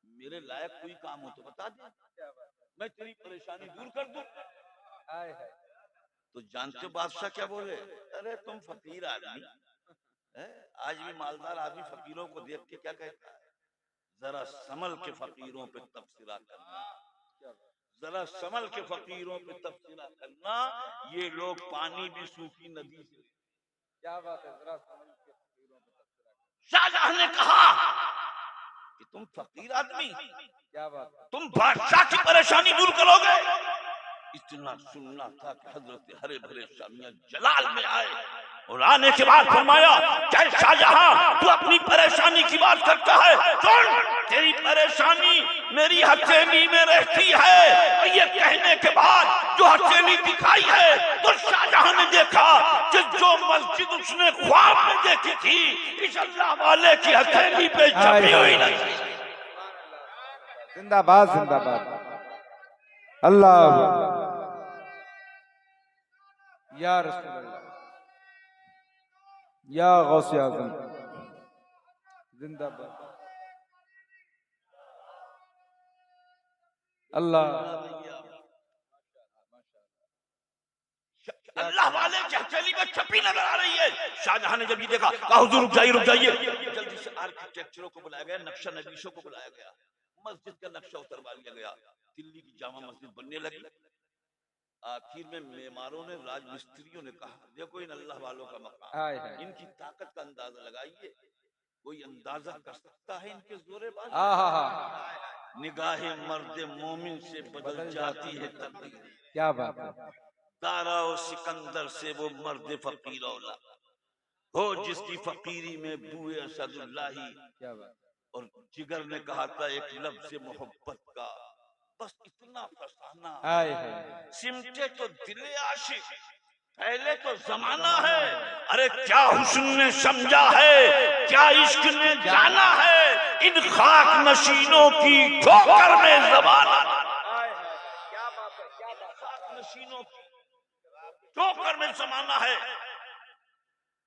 मेरे लायक कोई काम हो तो बता दे, मैं तेरी परेशानी दूर कर दूं। तो जानते हो बादशाह क्या बोले? अरे तुम फकीर आदमी है, आज भी मालदार आदमी फकीरों को देख के क्या कहता है, जरा संभल के फकीरों पे तबसरा करना, जरा संभल के फकीरों पे तबसरा करना, ये लोग पानी भी सूखी नदी से। क्या बात है, जरा संभल के फकीरों पे तबसरा करना। शाहजहां ने कहा कि तुम फकीर आदमी, क्या बात है, तुम बादशाह की परेशानी दूर करोगे? इतना सुनना था कि हजरत हरे भरे शामियां जलाल में आए और आने के बाद फरमाया, क्या शाहजहां तू अपनी परेशानी की बात करता है? सुन, तेरी परेशानी मेरी हथेली में रहती है। और ये कहने के बाद जो हथेली दिखाई है तो शाहजहां ने देखा कि जो मस्जिद उसने ख्वाब में देखी थी इस अल्लाह वाले की हथेली पे छपी हुई नहीं। जिंदाबाद जिंदाबाद अल्लाह या रसूल अल्लाह या गौसे आज़म जिंदाबाद अल्लाह। अल्लाह वाले की हथेली में छपी नजर आ रही है। शाहजहां ने जब ये देखा, कहा हुजूर रुक जाइए रुक जाइए। जल्दी से आर्किटेक्चरों को बुलाया गया, नक्शा नवीशों को बुलाया गया, मस्जिद का नक्शा उतरवा लिया गया। दिल्ली की जामा मस्जिद बनने लगी। आखिर में मेमारों ने, राजमिस्त्रियों ने कहा, देखो इन अल्लाह वालों का मकाम, इनकी ताकत का अंदाजा लगाइए, कोई अंदाजा कर सकता है इनके जोरे बाज़? निगाहे मर्द मोमिन से बदल जाती है तकदीर। क्या बात है। दारा और सिकंदर से वो मर्द फकीर औला हो जिसकी फकीरी में बुए असदुल्लाही। क्या बात। और जिगर ने कहा था एक लफ्ज़ से मोहब्बत का, बस इतना फसाना सिमटे तो दिले आशिक, पहले तो जमाना है। अरे क्या हुस्न ने समझा है, क्या इश्क ने जाना है, इन खाक नशीनों की ठोकर में जमाना। क्या बात है, क्या बात, खाक नशीनों की ठोकर में जमाना है।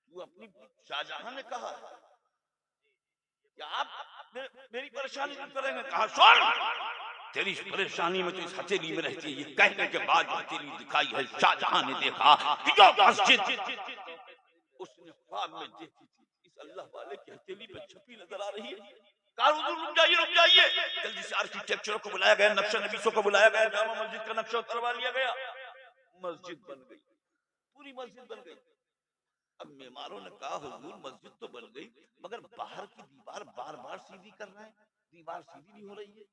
वो अपनी शाहजहां ने कहा कि आप मेरी परेशानी दूर करेंगे? कहा सुन, तेरी परेशानी में तो इस हथेली में रहती है। ये कहने के बाद हथेली दिखाई है। शाहजहां ने देखा कि जो मस्जिद उसने ख्वाब में देखी थी इस अल्लाह वाले की हथेली पे छपी नजर आ रही है। कहा रुक जाइए रुक जाइए। जल्दी से आर्किटेक्चरों को बुलाया गया, नक्शा नवीसों को बुलाया गया, जामा मस्जिद का नक्शा उतरवा लिया गया। मस्जिद बन गई, पूरी मस्जिद बन गई। अब मेमारों ने कहा हुजूर मस्जिद तो बन गई मगर बाहर की दीवार बार बार सीधी कर रहे हैं, दीवार सीधी नहीं हो रही है।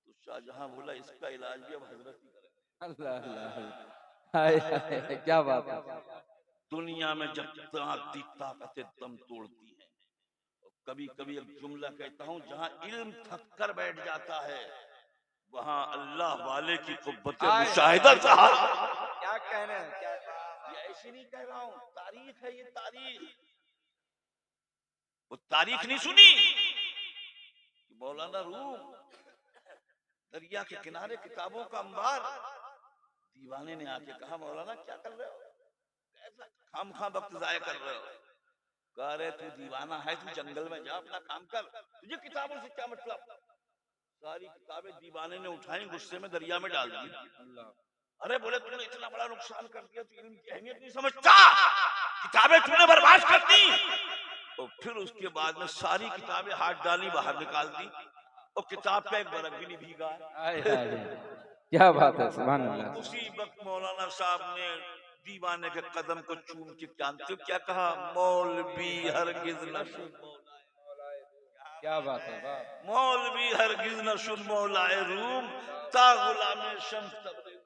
तो शाहजहां बोला इसका इलाज भी अब हजरत ही करेंगे। अल्लाह अल्लाह क्या बात है। दुनिया में जब ताकतें दम तोड़ती हैं, कभी कभी एक जुमला कहता हूँ, जहाँ इल्म थक कर बैठ जाता है वहाँ अल्लाह वाले की कुव्वत मुशाहिदा का क्या कहने हैं, क्या ये ऐसे नहीं कह रहा हूँ, तारीख है ये तारीख। वो तारीख नहीं सुनी मौलाना रूम दरिया के किनारे किताबों का अंबार, दीवाने ने आके कहा मौलाना क्या कर रहे हो, कैसा खामखा वक्त जाया कर रहे हो? कह रहे तू दीवाना है, तू जंगल में जा अपना काम कर, तुझे किताबों से क्या मतलब? सारी किताबें दीवाने ने उठाई, गुस्से में दरिया में डाल दी। अरे बोले तूने इतना बड़ा नुकसान कर दिया, तू इल्म की अहमियत नहीं समझता, किताबें तूने बर्बाद कर दी। और फिर उसके बाद में सारी किताबें हाथ डाली, बाहर निकाल दी और किताब का एक बरक भी नहीं भीगा। क्या बात है, सुभान अल्लाह। उसी वक्त मौलाना साहब ने दीवाने के कदम को चूम के जानते क्या कहा, मौलवी हरगिज न सुन। क्या बात है, मौलवी हरगिज न सुन मौलाए रूम ता गुलामे शम्स तबरेज़।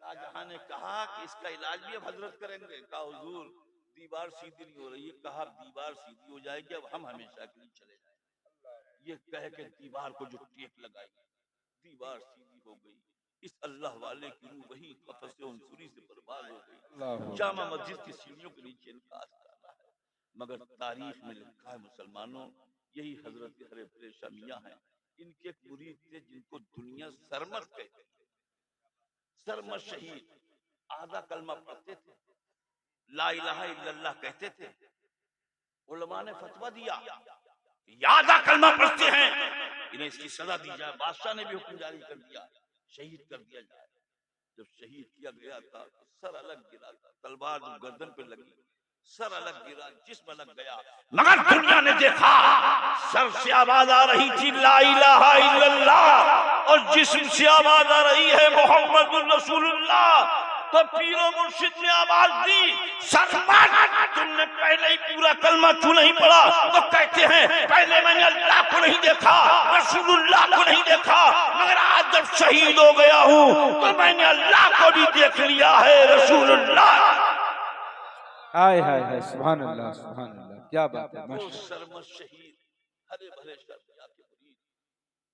शाहजहां ने कहा कि इसका इलाज भी अब हजरत करेंगे। कहा हुजूर दीवार सीधी नहीं हो रही है। कहा दीवार सीधी हो जाएगी, अब हम हमेशा के लिए चले जाएंगे। ये कह के दीवार को जो टेक लगाई, दीवार सीधी हो गई। इस अल्लाह वाले की रूह वही कफसे उनसुरी से बर्बाद हो गई। जामा मस्जिद की सीढ़ियों के नीचे इनका आस्ताना है, मगर तारीख में लिखा है मुसलमानों यही हजरत हरे भरे शामियां हैं। इनके एक मुरीद थे जिनको दुनिया सरमद कहती है। सरमद शहीद आधा कलमा पढ़ते थे, ला इलाहा इल्लल्लाह कहते थे। उलमा ने फतवा दिया आधा कलमा पढ़ते हैं, इन्हें इसकी सजा दी जाए। बादशाह ने भी हुक्म जारी कर दिया शहीद कर दिया जाए। जब शहीद किया गया था सर अलग गिरा था, तलवार गर्दन पे लगी, सर अलग गिरा, जिस्म अलग गया, मगर दुनिया ने देखा सर से आवाज आ रही थी ला इलाहा इल्लल्लाह और जिस्म से आवाज आ रही है मोहम्मदुर रसूलुल्लाह। तो पीरो मुर्शिद ने आवाज दी सरमद तुमने पहले ही पूरा कलमा क्यों नहीं पढ़ा? तो कहते हैं पहले मैंने अल्लाह को नहीं देखा, रसूलुल्लाह को नहीं देखा, मगर आज जब शहीद हो गया हूँ तो मैंने अल्लाह को भी देख लिया है, रसूलुल्लाह। हाय हाय हाय, सुभान अल्लाह सुभान अल्लाह, क्या बात है। वो सरमद शहीद हरे भरे शर्मिया के मुरीद,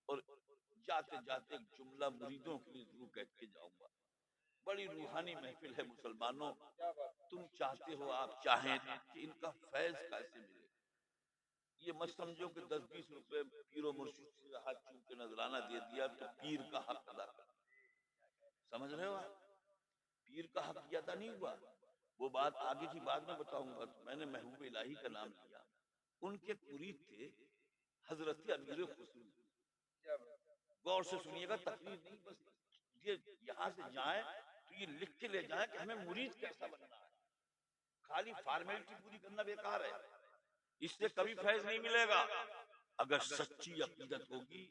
और जाते जाते एक जुमला मुरीदों के लिए जरूर कह के जाऊंगा। बड़ी रूहानी महफिल है मुसलमानों, तुम चाहते हो आप चाहें कि इनका फैज कैसे मिले, ये मत समझो कि 10-20 रुपए पीरो मुर्शिद से हाथ चूम के नजराना दे दिया तो पीर का हक अदा कर, समझ रहे हो आप? पीर का हक ज्यादा नहीं हुआ। वो बात आगे की बात में बताऊंगा। मैंने महबूब इलाही का नाम लिया, उनके मुरीद थे हजरत अमीर खुसरू। गौर से सुनिएगा, तकरीर नहीं, बस ये यहाँ से जाए तो ये लिख के ले जाए कि हमें मुरीद कैसा बनना है। खाली फॉर्मेलिटी पूरी करना बेकार है, इससे कभी फैज नहीं मिलेगा। अगर सच्ची अकीदत होगी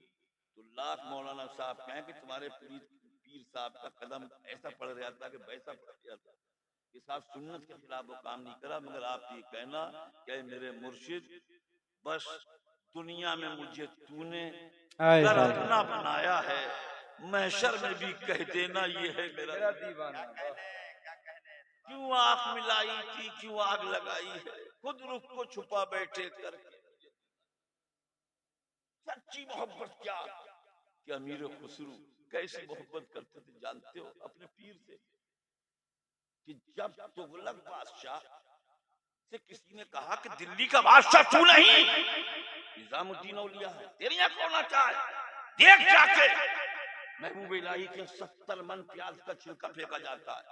तो लाख मौलाना साहब कहें कि तुम्हारे पीर साहब का कदम ऐसा पड़ रहा था कि वैसा पड़ गया था, कि साहब सुन्नत के खिलाफ वो काम नहीं करा। मगर आप ये कहना कि मेरे मुर्शिद बस दुनिया में मुझे तूने कर अपना बनाया है, महशर में भी कह देना ये है मेरा दीवाना। क्यों आंख मिलाई थी, क्यों आग लगाई है, खुद रुख को छुपा बैठे करके। सच्ची मोहब्बत क्या कि अमीर खुसरू कैसी मोहब्बत करते थे जानते हो अपने पीर से, कि जब तुगलक बादशाह से किसी ने कहा कि दिल्ली का बादशाह तू नहीं, निजामुद्दीन औलिया है, तेरी यहाँ कौन आता है, देख जाके महबूब इलाही के 70 मन प्याज का छिलका फेंका जाता है।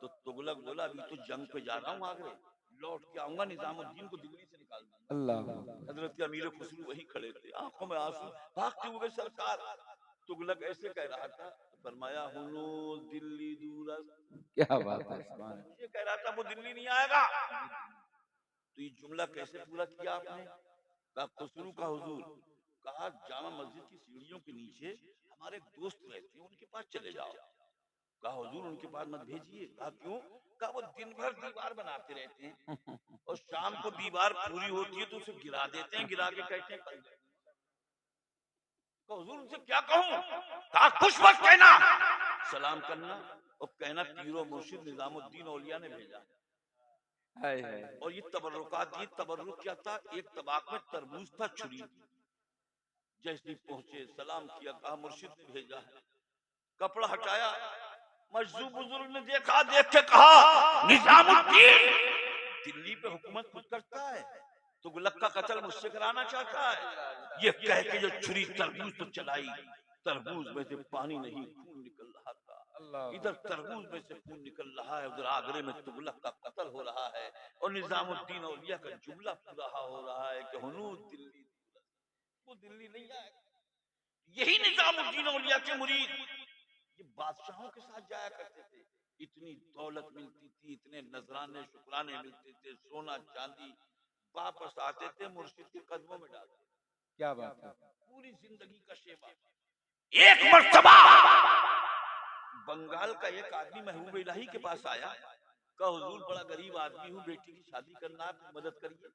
तो तुगलक बोला अभी तो जंग पे जा रहा हूँ आगरे, लौट के आऊंगा निजामुद्दीन को दिल्ली से निकाल दूंगा। हजरत अमीर खुसरू वही खड़े थे, आंखों में आंसू, भागते हुए सरकार। तुगलक ऐसे कह रहा था, फरमाया हुनो दिल्ली दूर, क्या बात है, मुझे कह रहा था वो दिल्ली नहीं आएगा। तो ये जुमला कैसे पूरा किया आपने? कहा खुसरू का हुजूर, कहा जामा मस्जिद की सीढ़ियों के नीचे हमारे दोस्त रहते हैं, उनके पास चले जाओ। कहा हुजूर उनके पास मत भेजिए। कहा क्यों? कहा वो दिन भर दीवार बनाते रहते हैं और शाम को दीवार पूरी होती है तो उसे गिरा देते हैं, गिरा के कहते हैं हुजूर उनसे क्या कहूं? कहा कुछ मत कहना, सलाम करना और कहना पीरो मुर्शिद निजामुद्दीन औलिया ने भेजा। और ये तबर्रुकात, ये तबर्रुक क्या था? एक तबाक में तरबूज था, छुरी थी। जैसे पहुंचे सलाम किया, कहा मुर्शिद ने भेजा है। कपड़ा हटाया, मजदूर बुजुर्ग ने देखा, देख के कहा निजामुद्दीन दिल्ली पे हुकूमत खुद करता है, तुगलक का कत्ल मुझसे कराना चाहता है। ये कह के जो छुरी तरबूज पर चलाई, तरबूज में से पानी नहीं खून निकल रहा था। इधर तरबूज में से खून निकल रहा है, उधर आगरे में तुगलक का कत्ल हो रहा है और निजामुद्दीन औलिया का जुमला पूरा हो रहा है कि हुनूर दिल्ली, वो दिल्ली नहीं आएगा। यही निजामुद्दीन औलिया के मुरीद ये बादशाहों के साथ जाया करते थे, इतनी दौलत मिलती थी, इतने नजराने शुक्राने मिलते थे, सोना चांदी, वापस आते थे मुर्शिद के कदमों में डालते। क्या बात है, पूरी जिंदगी का शेवा। एक मर्तबा बंगाल का एक आदमी महबूब इलाही के पास आया, कहा हुजूर बड़ा गरीब आदमी हूँ, बेटी की शादी करना, आप मदद करिए।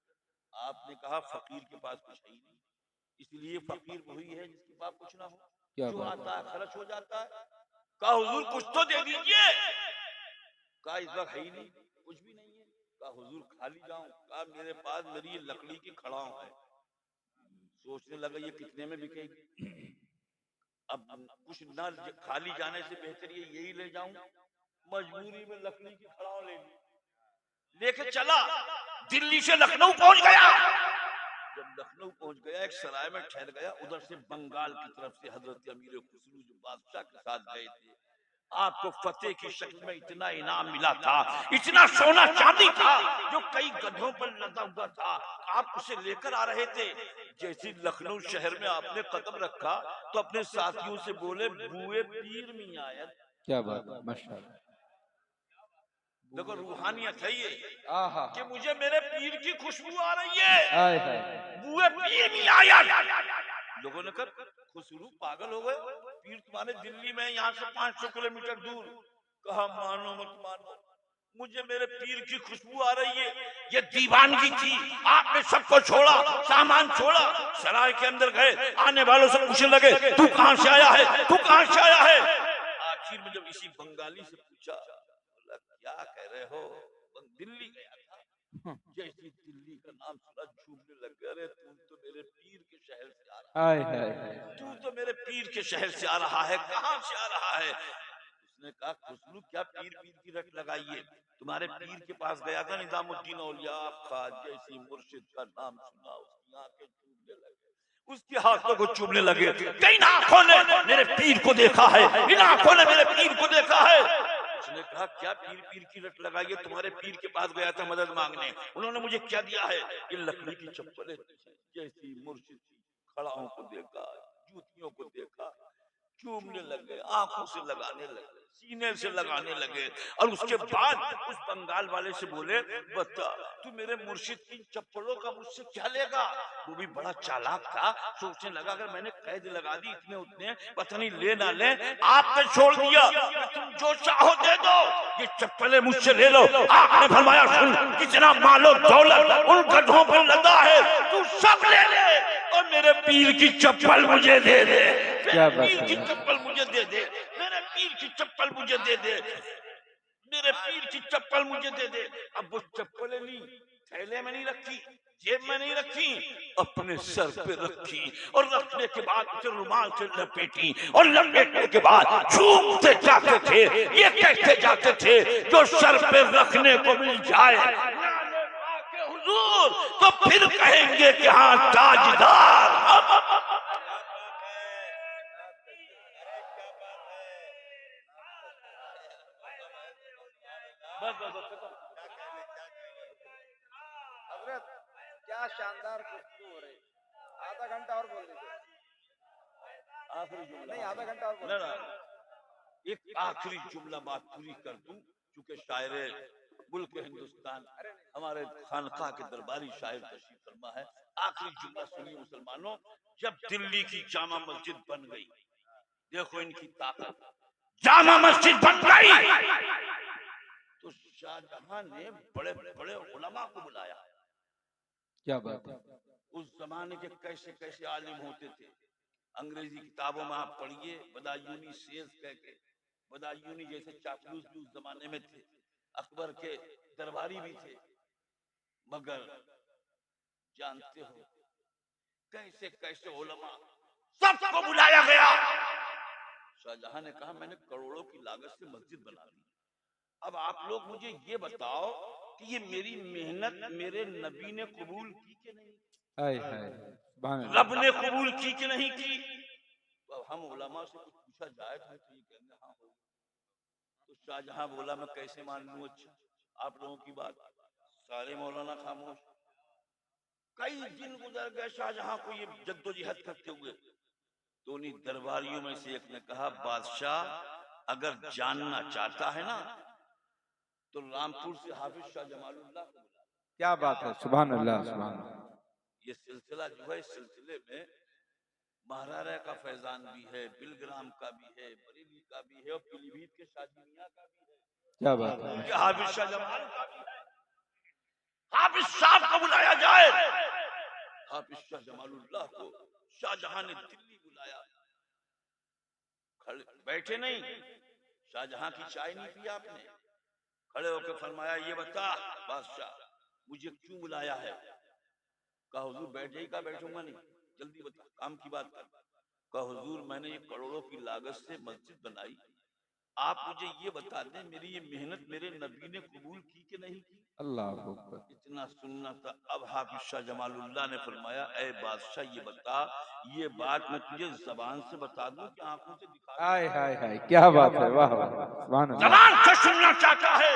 आपने कहा फकीर के पास कुछ है ही नहीं, इसलिए फकीर वही है जिसके पास कुछ ना हो, जो आता है खर्च हो जाता है। कहा हुजूर कुछ तो दे दीजिए। कहा इस वक्त है ही नहीं, कुछ भी नहीं है। कहा हुजूर खाली जाऊं? कहा मेरे पास मेरी ये लकड़ी की खड़ाऊ है। सोचने लगा ये कितने में बिकेगी। अब कुछ ना खाली जाने से बेहतर ये यही ले जाऊं। मजबूरी में लकड़ी की खड़ाऊ ले ली, लेके चला, दिल्ली से लखनऊ पहुंच गया। जब लखनऊ पहुंच गया, एक सराय में ठहर गया, उधर से बंगाल की तरफ से हजरत अमीर खुसरू जो बादशाह के साथ गए थे, आपको फतेह की शक्ल में इतना इनाम मिला था, इतना सोना चांदी था जो कई गधों पर लदा हुआ था, आप उसे लेकर आ रहे थे। जैसे लखनऊ शहर में आपने कदम रखा तो अपने साथियों से बोले, बुए पीर मियां आयत। क्या बात है, माशाअल्लाह। देखो रूहानियत है ये आहा, कि मुझे मेरे पीर की खुशबू आ रही है, हाय हाय, बुए पीर मियां आयत। लोगों ने कहा खुशबू पागल हो गए, पीर तुम्हारे दिल्ली में, यहाँ से 500 किलोमीटर दूर। कहा मानो मत मानो, मुझे मेरे पीर की खुशबू आ रही है। ये दीवानगी थी, आपने सबको छोड़ा, सामान छोड़ा, सराय के अंदर गए, आने वालों से पूछने लगे तू कहां से आया है, तू कहां से आया है। आखिर में जब इसी बंगाली से पूछा, बोला क्या कह रहे हो, दिल्ली गया था। जैसे दिल्ली का नाम सुना झूमने लग गए, अरे तू तो मेरे पीर के शहर से आ रहा हाय है, हाय, तू तो मेरे पीर के शहर से आ रहा है, कहां से आ रहा है। उसने कहा खुशबू क्या पीर पीर की रट लगाइए, तुम्हारे पीर के पास गया था निजामुद्दीन औलिया ख्वाजा, जैसी मुर्शिद का नाम सुना उसकी आंखें चूमने लगे, उसके हाथों को चूमने लगे। इन आंखों ने मेरे पीर को देखा है, इन आंखों ने मेरे पीर को देखा है। उसने कहा क्या पीर पीर की रट लगाइए, तुम्हारे पीर के पास गया था मदद मांगने, उन्होंने मुझे क्या दिया है, ये लकड़ी की चप्पलें, जैसी मुर्शिद की खड़ाओं को देखा, जूतियों को देखा, चूमने लगे, आंखों से लगाने लगे, सीने से लगाने लगे। और उसके बाद उस बंगाल वाले से बोले, बता तू मेरे मुर्शिद की चप्पलों का मुझसे क्या लेगा। वो भी बड़ा चालाक था, सोचने लगा अगर मैंने कैद लगा दी इतने उतने, पता नहीं ले ना ले, आपने छोड़ दिया, तुम जो चाहो दे दो, ये चप्पलें मुझसे ले लो। आपने फरमाया सुन, कितना मालो दौलत उन गधों पर लदा है, तू सब ले ले और मेरे पीर की चप्पल मुझे दे दे, मेरे पीर की चप्पल मुझे दे दे, मेरे पीर की चप्पल मुझे दे दे, मेरे पीर की चप्पल मुझे दे दे। अब वो चप्पलें ली, थैले में नहीं रखी, जेब में नहीं रखी, अपने सर पे रखी, और रखने के बाद उसे रुमाल से लपेटी, और लपेटने के बाद झूमते जाते थे। ये कहते जाते थे जो सर पे रखने को मिल जाए हुजूर तो फिर कहेंगे कि हाँ ताजदार। हजरत क्या शानदार गुफ्तगू हो रही, आधा घंटा और बोल दीजिए, आखिरी जुमला नहीं आधा घंटा और बोल एक आखिरी जुमला बात पूरी कर दूं, क्योंकि शायरे मुल्क हिंदुस्तान हमारे खानका के दरबारी शायर तशरीफ फरमा है। आखिरी जुमला सुनिए मुसलमानों, जब दिल्ली की जामा मस्जिद बन गई, देखो इनकी ताकत, जामा मस्जिद बन गई तो शाहजहां ने बड़े बड़े उलमा को बुलाया। क्या बात है, उस जमाने के कैसे कैसे आलिम होते थे, अंग्रेजी किताबों में आप पढ़िए, बदायूनी सेज कह के, बदायूनी जैसे चापलूस भी उस जमाने में थे, अकबर के दरबारी भी थे, मगर जानते हो कैसे कैसे उलमा सबको बुलाया गया। शाहजहां ने कहा मैंने करोड़ों की लागत से मस्जिद बना दी, अब आप लोग मुझे ये बताओ कि ये मेरी मेहनत मेरे नबी ने कबूल की कि नहीं, रब ने कबूल की कि नहीं की। तो हम उलमा से कुछ पूछा जाए तो ये कहेंगे हाँ हो। तो शाहजहां बोला मैं कैसे मान लूं, अच्छा आप लोगों की बात, सारे मौलाना खामोश। कई दिन गुजर गए शाहजहां को ये जद्दोजहद करते हुए, तो उन्हीं दरबारियों में से एक ने कहा बादशाह अगर जानना चाहता है ना तो रामपुर से हाफिज शाह जमालुल्लाह को बुला। क्या बात है, सुभान अल्लाह सुभान अल्लाह। ये सिलसिला जो है, इस सिलसिले में महारारा का फैजान भी है, बिलग्राम का भी है, बरेली का भी है, और पीलीभीत के शादी मियां का भी है। क्या बात है, हाफिज शाह जमाल का भी है। हाफिज साहब को बुलाया जाए, हाफिज शाह जमालुल्लाह को शाहजहां ने दिल्ली बुलाया। खड़े बैठे नहीं, शाहजहां की चाय नहीं पी आपने, खड़े होकर फरमाया ये बता बादशाह मुझे क्यों बुलाया है। कहा हुजूर बैठ जाइए। कहा बैठूंगा नहीं, जल्दी बता काम की बात कर। कहा हुजूर मैंने ये करोड़ों की लागत से मस्जिद बनाई, आप मुझे ये बता दें, मेरी ये मेहनत मेरे नबी ने कबूल की कि नहीं की? अल्लाह अकबर। इतना सुनना था। अब हाफिज शाह जमालुल्लाह ने फरमाया, ए बादशाह ये बता, ये बात मैं तुझे जबान से बता दूं कि आंखों से दिखा दूं? हाय हाय हाय, क्या बात है, वाह वाह, सुभान अल्लाह। जबान से सुनना चाहता है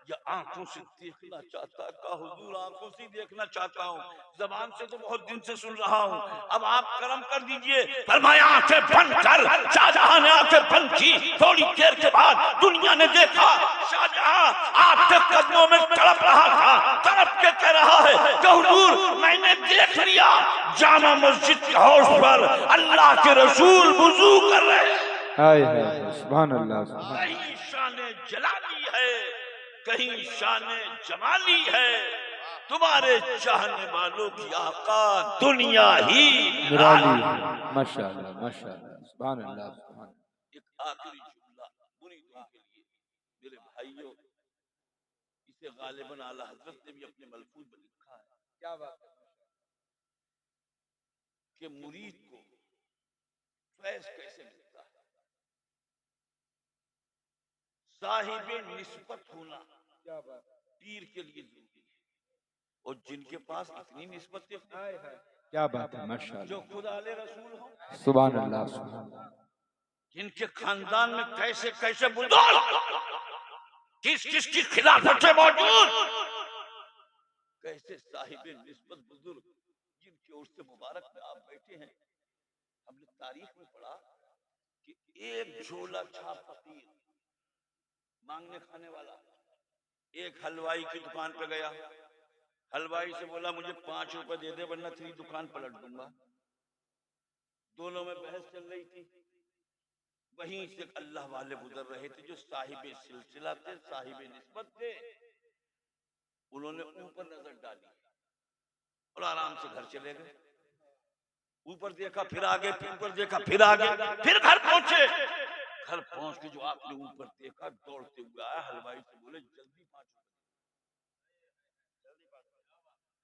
या आंखों से देखना चाहता है? का हुजूर आंखों से देखना चाहता हूँ, जबान से तो बहुत दिन से सुन रहा हूँ, अब आप करम कर दीजिए। फरमाया आंखें बंद कर। शाहजहां ने आंखें बंद की। थोड़ी देर के बाद दुनिया ने देखा, शाहजहां आपके कदमों में तड़प रहा था। तड़प के कह रहा है कि हुजूर मैंने देख लिया, जामा मस्जिद के हौज पर अल्लाह के रसूल वुजू कर रहे हैं। हाय हाय, सुभान अल्लाह, सुभान। कहीं शान जलाली है, कहीं शान जमाली है, तुम्हारे चाहने वालों की आका दुनिया ही निराली है। माशाअल्लाह माशाअल्लाह, सुभान अल्लाह, सुभान। एक आखिरी जुमला मुरीदों के लिए, मेरे भाइयों, इसे गालिबन आला हजरत ने भी अपने मलफूज में लिखा है। क्या बात है कि मुरीद को फैज कैसे मिलता है? साहिबे निस्बत होना क्या बात, पीर के लिए जरूरी है, और जिनके पास इतनी निस्बत हाय हाय, क्या बात है, माशाअल्लाह, जो खुदा आले रसूल हो, सुभान अल्लाह, सुभान अल्लाह। जिनके खानदान में कैसे कैसे बुजुर्ग, किस किस की खिलाफत से मौजूद, कैसे साहिबे निस्बत बुजुर्ग, जिनके उर्स मुबारक में आप बैठे हैं। हमने तारीख में पढ़ा कि एक झोला छाप फकीर, मांगने खाने वाला, एक हलवाई की दुकान पे गया। हलवाई से बोला मुझे 5 रुपए दे दे वरना तेरी दुकान पलट दूंगा। दोनों में बहस चल रही थी। वहीं से अल्लाह वाले गुजर रहे थे जो साहिबे सिलसिला थे, साहिबे निस्बत थे। उन्होंने ऊपर नजर डाली और आराम से घर चले गए। ऊपर देखा फिर आगे, फिर ऊपर देखा फिर आगे, फिर घर पहुंचे। घर पहुंच के जो आपने ऊपर देखा, दौड़ते हुए आया, हलवाई से बोले जल्दी 5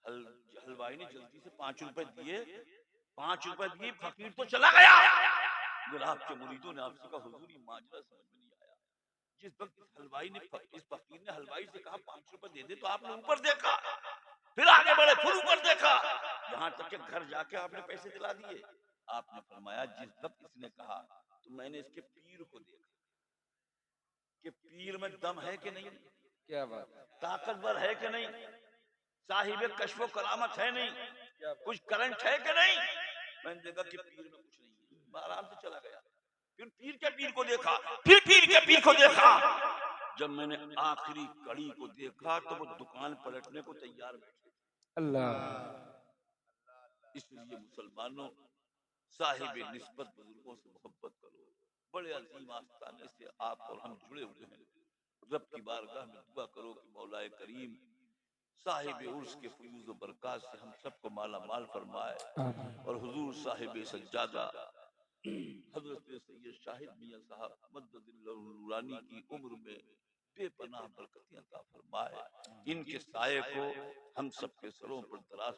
रुपए। हलवाई ने जल्दी से 5 रुपए दिए। 5 रुपए दिए, फकीर तो चला गया। आपके मुरीदों ने आपसे कहा हुजूर ये माजरा समझ में नहीं आया। जिस वक्त इस फकीर ने हलवाई से कहा 5 रुपए दे दे, तो आपने ऊपर देखा, फिर आगे बढ़े, फिर ऊपर देखा, यहाँ तक कि घर जाके आपने पैसे दिला दिए। आपने फरमाया जिस वक्त इसने कहा तो मैंने इसके पीर को देखा कि पीर में दम है कि नहीं, क्या बात, ताकतवर है कि नहीं, साहिब कश्फो करामत है नहीं, कुछ करंट है कि नहीं। मैंने देखा कि पीर में कुछ नहीं है, आराम से चला गया। फिर पीर के पीर को देखा, फिर पीर के पीर को देखा। जब मैंने आखिरी कड़ी को देखा तो वो दुकान पलटने को तैयार बैठे। अल्लाह। इसलिए मुसलमानों, साहिब निस्बत बुजुर्गों से मोहब्बत करो। बड़े अजीम आस्ताने से आप और हम जुड़े हुए हैं। रब की बारगाह में दुआ करो कि मौलाए करीम साहिब उर्स के फयूज़ व बरकात से हम सबको माला माल फरमाए, और हुजूर साहिब सज्जादा हजरत सैयद शाहिद मियां साहब मद्ददिल्लाहु नूरानी की उम्र में बेपनाह बरकतें अता फरमाए। इनके साये को हम सबके सरों पर दराज